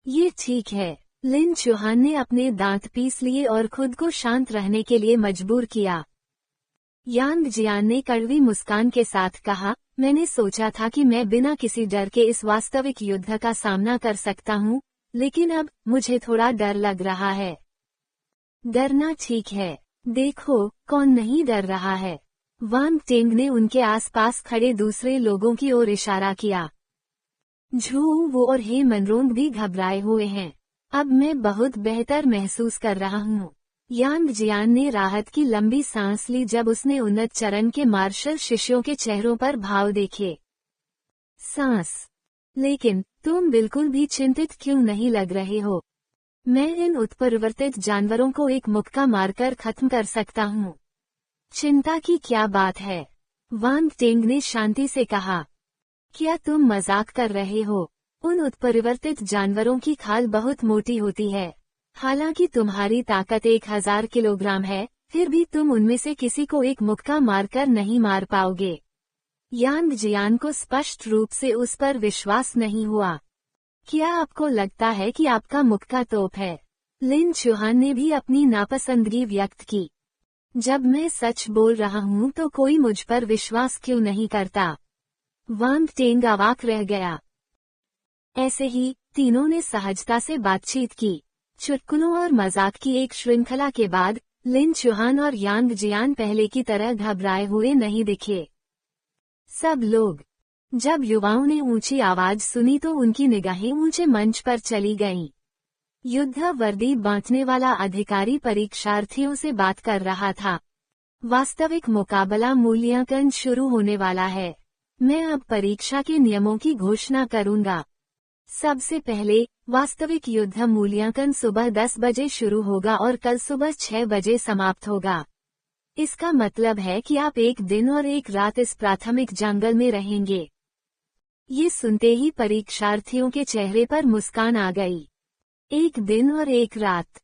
ये ठीक है। लिन चुहान ने अपने दांत पीस लिए और खुद को शांत रहने के लिए मजबूर किया। यांग जियान ने कड़वी मुस्कान के साथ कहा, मैंने सोचा था कि मैं बिना किसी डर के इस वास्तविक युद्ध का सामना कर सकता हूँ, लेकिन अब मुझे थोड़ा डर लग रहा है। डरना ठीक है। देखो, कौन नहीं डर रहा है। वांग टेंग ने उनके आसपास खड़े दूसरे लोगों की ओर इशारा किया। झू वो और हे मनरोंग भी घबराए हुए हैं। अब मैं बहुत बेहतर महसूस कर रहा हूँ। यांग जियान ने राहत की लंबी सांस ली जब उसने उन्नत चरण के मार्शल शिष्यों के चेहरों पर भाव देखे। सांस। लेकिन तुम बिल्कुल भी चिंतित क्यों नहीं लग रहे हो? मैं इन उत्परिवर्तित जानवरों को एक मुक्का मारकर खत्म कर सकता हूँ। चिंता की क्या बात है? वांग टेंग ने शांति से कहा। क्या तुम मजाक कर रहे हो? उन उत्परिवर्तित जानवरों की खाल बहुत मोटी होती है। हालांकि तुम्हारी ताकत 1000 किलोग्राम है, फिर भी तुम उनमें से किसी को एक मुक्का मारकर नहीं मार पाओगे। यांग जियान को स्पष्ट रूप से उस पर विश्वास नहीं हुआ। क्या आपको लगता है कि आपका मुक्का तोप है? लिन चुहान ने भी अपनी नापसंदगी व्यक्त की। जब मैं सच बोल रहा हूँ तो कोई मुझ पर विश्वास क्यों नहीं करता? वांग टेंग अवाक रह गया। ऐसे ही तीनों ने सहजता से बातचीत की। चुटकुलों और मजाक की एक श्रृंखला के बाद लिन चुहान और यांग जियान पहले की तरह घबराए हुए नहीं दिखे। सब लोग। जब युवाओं ने ऊंची आवाज सुनी तो उनकी निगाहें ऊंचे मंच पर चली गईं। युद्ध वर्दी बांटने वाला अधिकारी परीक्षार्थियों से बात कर रहा था। वास्तविक मुकाबला मूल्यांकन शुरू होने वाला है। मैं अब परीक्षा के नियमों की घोषणा करूंगा। सबसे पहले, वास्तविक युद्ध मूल्यांकन सुबह 10 बजे शुरू होगा और कल सुबह 6 बजे समाप्त होगा। इसका मतलब है कि आप एक दिन और एक रात इस प्राथमिक जंगल में रहेंगे। ये सुनते ही परीक्षार्थियों के चेहरे पर मुस्कान आ गई। एक दिन और एक रात।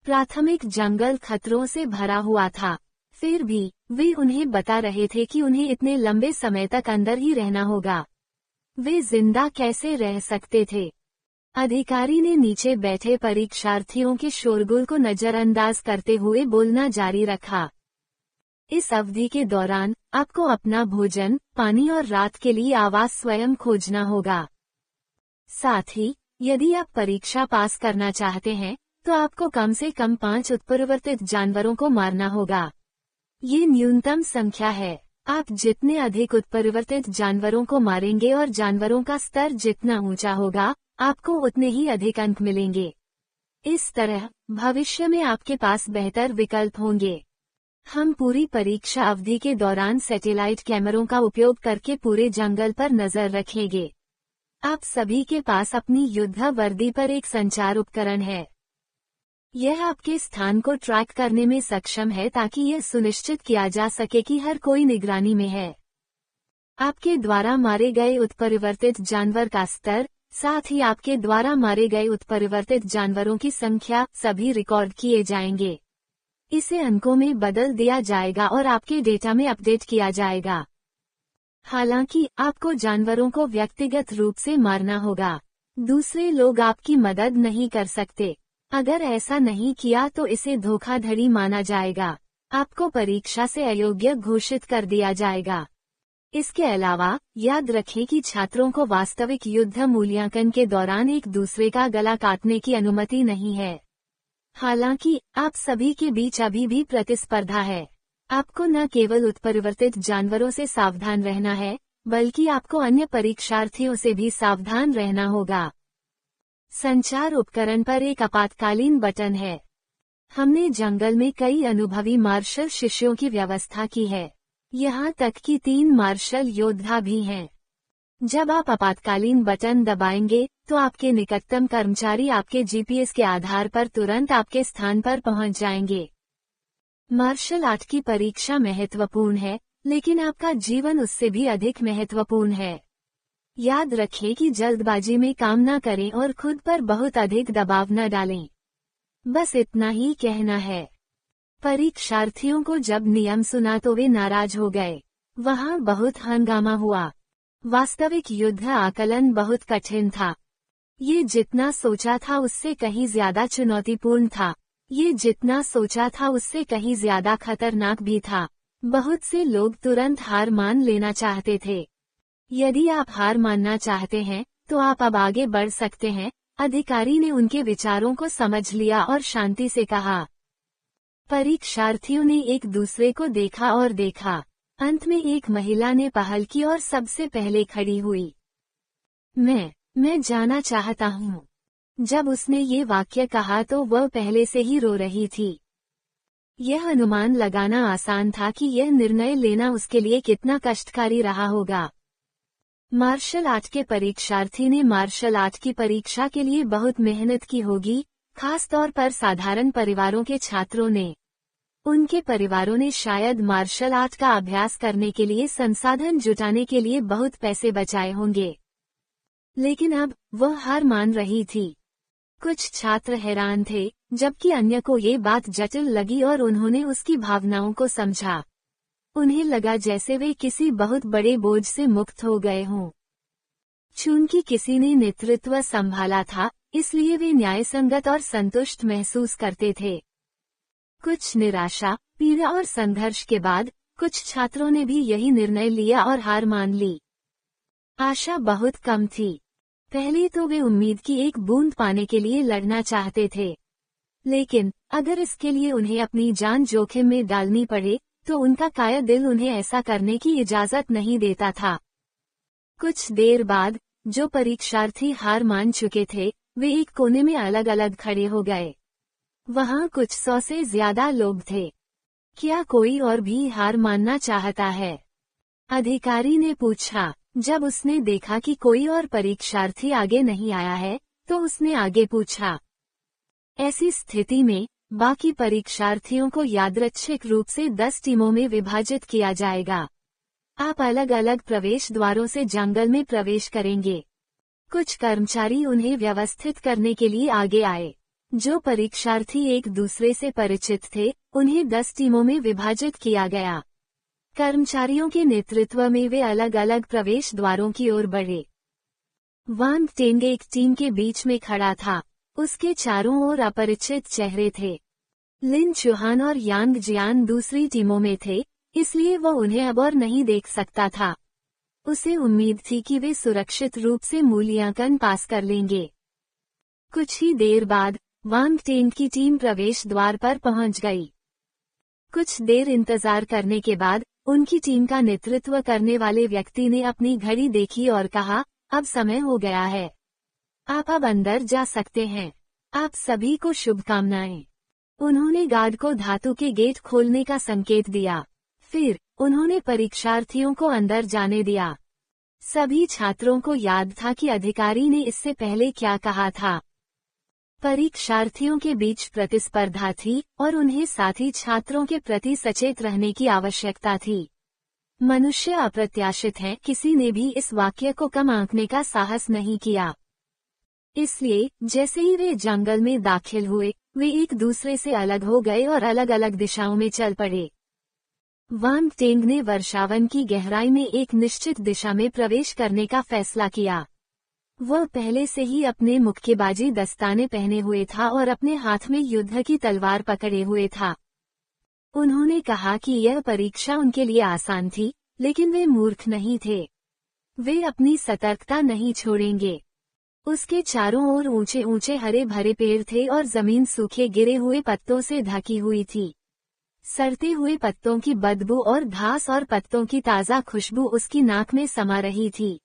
प्राथमिक जंगल खतरों से भरा हुआ था, फिर भी वे उन्हें बता रहे थे कि उन्हें इतने लंबे समय तक अंदर ही रहना होगा। वे जिंदा कैसे रह सकते थे? अधिकारी ने नीचे बैठे परीक्षार्थियों के शोरगुल को नजरअंदाज करते हुए बोलना जारी रखा। इस अवधि के दौरान आपको अपना भोजन, पानी और रात के लिए आवास स्वयं खोजना होगा। साथ ही, यदि आप परीक्षा पास करना चाहते हैं, तो आपको कम से कम 5 उत्परिवर्तित जानवरों को मारना होगा। ये न्यूनतम संख्या है। आप जितने अधिक उत्परिवर्तित जानवरों को मारेंगे और जानवरों का स्तर जितना ऊंचा होगा, आपको उतने ही अधिक अंक मिलेंगे। इस तरह भविष्य में आपके पास बेहतर विकल्प होंगे। हम पूरी परीक्षा अवधि के दौरान सैटेलाइट कैमरों का उपयोग करके पूरे जंगल पर नजर रखेंगे। आप सभी के पास अपनी युद्ध वर्दी पर एक संचार उपकरण है। यह आपके स्थान को ट्रैक करने में सक्षम है ताकि यह सुनिश्चित किया जा सके कि हर कोई निगरानी में है। आपके द्वारा मारे गए उत्परिवर्तित जानवर का स्तर, साथ ही आपके द्वारा मारे गए उत्परिवर्तित जानवरों की संख्या सभी रिकॉर्ड किए जाएंगे। इसे अंकों में बदल दिया जाएगा और आपके डेटा में अपडेट किया जाएगा। हालांकि आपको जानवरों को व्यक्तिगत रूप से मारना होगा। दूसरे लोग आपकी मदद नहीं कर सकते। अगर ऐसा नहीं किया तो इसे धोखाधड़ी माना जाएगा। आपको परीक्षा से अयोग्य घोषित कर दिया जाएगा। इसके अलावा याद रखें कि छात्रों को वास्तविक युद्ध मूल्यांकन के दौरान एक दूसरे का गला काटने की अनुमति नहीं है। हालांकि आप सभी के बीच अभी भी प्रतिस्पर्धा है। आपको न केवल उत्परिवर्तित जानवरों से सावधान रहना है, बल्कि आपको अन्य परीक्षार्थियों से भी सावधान रहना होगा। संचार उपकरण पर एक आपातकालीन बटन है। हमने जंगल में कई अनुभवी मार्शल शिष्यों की व्यवस्था की है। यहाँ तक कि 3 मार्शल योद्धा भी हैं। जब आप आपातकालीन बटन दबाएंगे, तो आपके निकटतम कर्मचारी आपके जीपीएस के आधार पर तुरंत आपके स्थान पर पहुंच जाएंगे। मार्शल आर्ट की परीक्षा महत्वपूर्ण है, लेकिन आपका जीवन उससे भी अधिक महत्वपूर्ण है। याद रखें कि जल्दबाजी में काम न करें और खुद पर बहुत अधिक दबाव न डालें। बस इतना ही कहना है। परीक्षार्थियों को जब नियम सुना तो वे नाराज हो गए। वहाँ बहुत हंगामा हुआ। वास्तविक युद्ध आकलन बहुत कठिन था। ये जितना सोचा था उससे कहीं ज्यादा चुनौतीपूर्ण था। ये जितना सोचा था उससे कहीं ज्यादा खतरनाक भी था। बहुत से लोग तुरंत हार मान लेना चाहते थे। यदि आप हार मानना चाहते हैं तो आप अब आगे बढ़ सकते हैं। अधिकारी ने उनके विचारों को समझ लिया और शांति से कहा। परीक्षार्थियों ने एक दूसरे को देखा और देखा। अंत में एक महिला ने पहल की और सबसे पहले खड़ी हुई। मैं जाना चाहता हूँ। जब उसने ये वाक्य कहा तो वह पहले से ही रो रही थी। यह अनुमान लगाना आसान था कि यह निर्णय लेना उसके लिए कितना कष्टकारी रहा होगा। मार्शल आर्ट के परीक्षार्थी ने मार्शल आर्ट की परीक्षा के लिए बहुत मेहनत की होगी, खास तौर पर साधारण परिवारों के छात्रों ने। उनके परिवारों ने शायद मार्शल आर्ट का अभ्यास करने के लिए संसाधन जुटाने के लिए बहुत पैसे बचाए होंगे। लेकिन अब वह हार मान रही थी। कुछ छात्र हैरान थे, जबकि अन्य को ये बात जटिल लगी और उन्होंने उसकी भावनाओं को समझा। उन्हें लगा जैसे वे किसी बहुत बड़े बोझ से मुक्त हो गए हों। चूंकि किसी ने नेतृत्व संभाला था, इसलिए वे न्यायसंगत और संतुष्ट महसूस करते थे। कुछ निराशा, पीड़ा और संघर्ष के बाद कुछ छात्रों ने भी यही निर्णय लिया और हार मान ली। आशा बहुत कम थी। पहले तो वे उम्मीद की एक बूंद पाने के लिए लड़ना चाहते थे, लेकिन अगर इसके लिए उन्हें अपनी जान जोखिम में डालनी पड़े तो उनका काया दिल उन्हें ऐसा करने की इजाजत नहीं देता था। कुछ देर बाद जो परीक्षार्थी हार मान चुके थे वे एक कोने में अलग अलग खड़े हो गए। वहाँ कुछ 100 से ज्यादा लोग थे। क्या कोई और भी हार मानना चाहता है? अधिकारी ने पूछा। जब उसने देखा कि कोई और परीक्षार्थी आगे नहीं आया है तो उसने आगे पूछा। ऐसी स्थिति में बाकी परीक्षार्थियों को यादृच्छिक रूप से 10 टीमों में विभाजित किया जाएगा। आप अलग अलग प्रवेश द्वारों से जंगल में प्रवेश करेंगे। कुछ कर्मचारी उन्हें व्यवस्थित करने के लिए आगे आए। जो परीक्षार्थी एक दूसरे से परिचित थे उन्हें 10 टीमों में विभाजित किया गया। कर्मचारियों के नेतृत्व में वे अलग अलग प्रवेश द्वारों की ओर बढ़े। वांग टेंग एक टीम के बीच में खड़ा था। उसके चारों ओर अपरिचित चेहरे थे। लिन चुहान और यांग जियान दूसरी टीमों में थे, इसलिए वह उन्हें अब और नहीं देख सकता था। उसे उम्मीद थी कि वे सुरक्षित रूप से मूल्यांकन पास कर लेंगे। कुछ ही देर बाद वांग टेंग की टीम प्रवेश द्वार पर पहुंच गई। कुछ देर इंतजार करने के बाद उनकी टीम का नेतृत्व करने वाले व्यक्ति ने अपनी घड़ी देखी और कहा, अब समय हो गया है। आप अब अंदर जा सकते हैं। आप सभी को शुभकामनाएं। उन्होंने गार्ड को धातु के गेट खोलने का संकेत दिया। फिर उन्होंने परीक्षार्थियों को अंदर जाने दिया। सभी छात्रों को याद था कि अधिकारी ने इससे पहले क्या कहा था। परीक्षार्थियों के बीच प्रतिस्पर्धा थी और उन्हें साथी छात्रों के प्रति सचेत रहने की आवश्यकता थी। मनुष्य अप्रत्याशित हैं, किसी ने भी इस वाक्य को कम आंकने का साहस नहीं किया। इसलिए जैसे ही वे जंगल में दाखिल हुए वे एक दूसरे से अलग हो गए और अलग अलग दिशाओं में चल पड़े। वांग टेंग ने वर्षावन की गहराई में एक निश्चित दिशा में प्रवेश करने का फैसला किया। वह पहले से ही अपने मुक्केबाजी दस्ताने पहने हुए था और अपने हाथ में युद्ध की तलवार पकड़े हुए था। उन्होंने कहा कि यह परीक्षा उनके लिए आसान थी, लेकिन वे मूर्ख नहीं थे। वे अपनी सतर्कता नहीं छोड़ेंगे। उसके चारों ओर ऊंचे ऊंचे हरे भरे पेड़ थे और जमीन सूखे गिरे हुए पत्तों से ढकी हुई थी। सड़ते हुए पत्तों की बदबू और घास और पत्तों की ताज़ा खुशबू उसकी नाक में समा रही थी।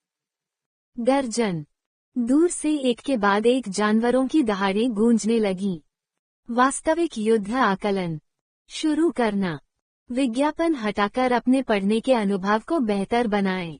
गर्जन। दूर से एक के बाद एक जानवरों की दहाड़ें गूंजने लगीं। वास्तविक युद्ध आकलन शुरू करना। विज्ञापन हटाकर अपने पढ़ने के अनुभव को बेहतर बनाएं।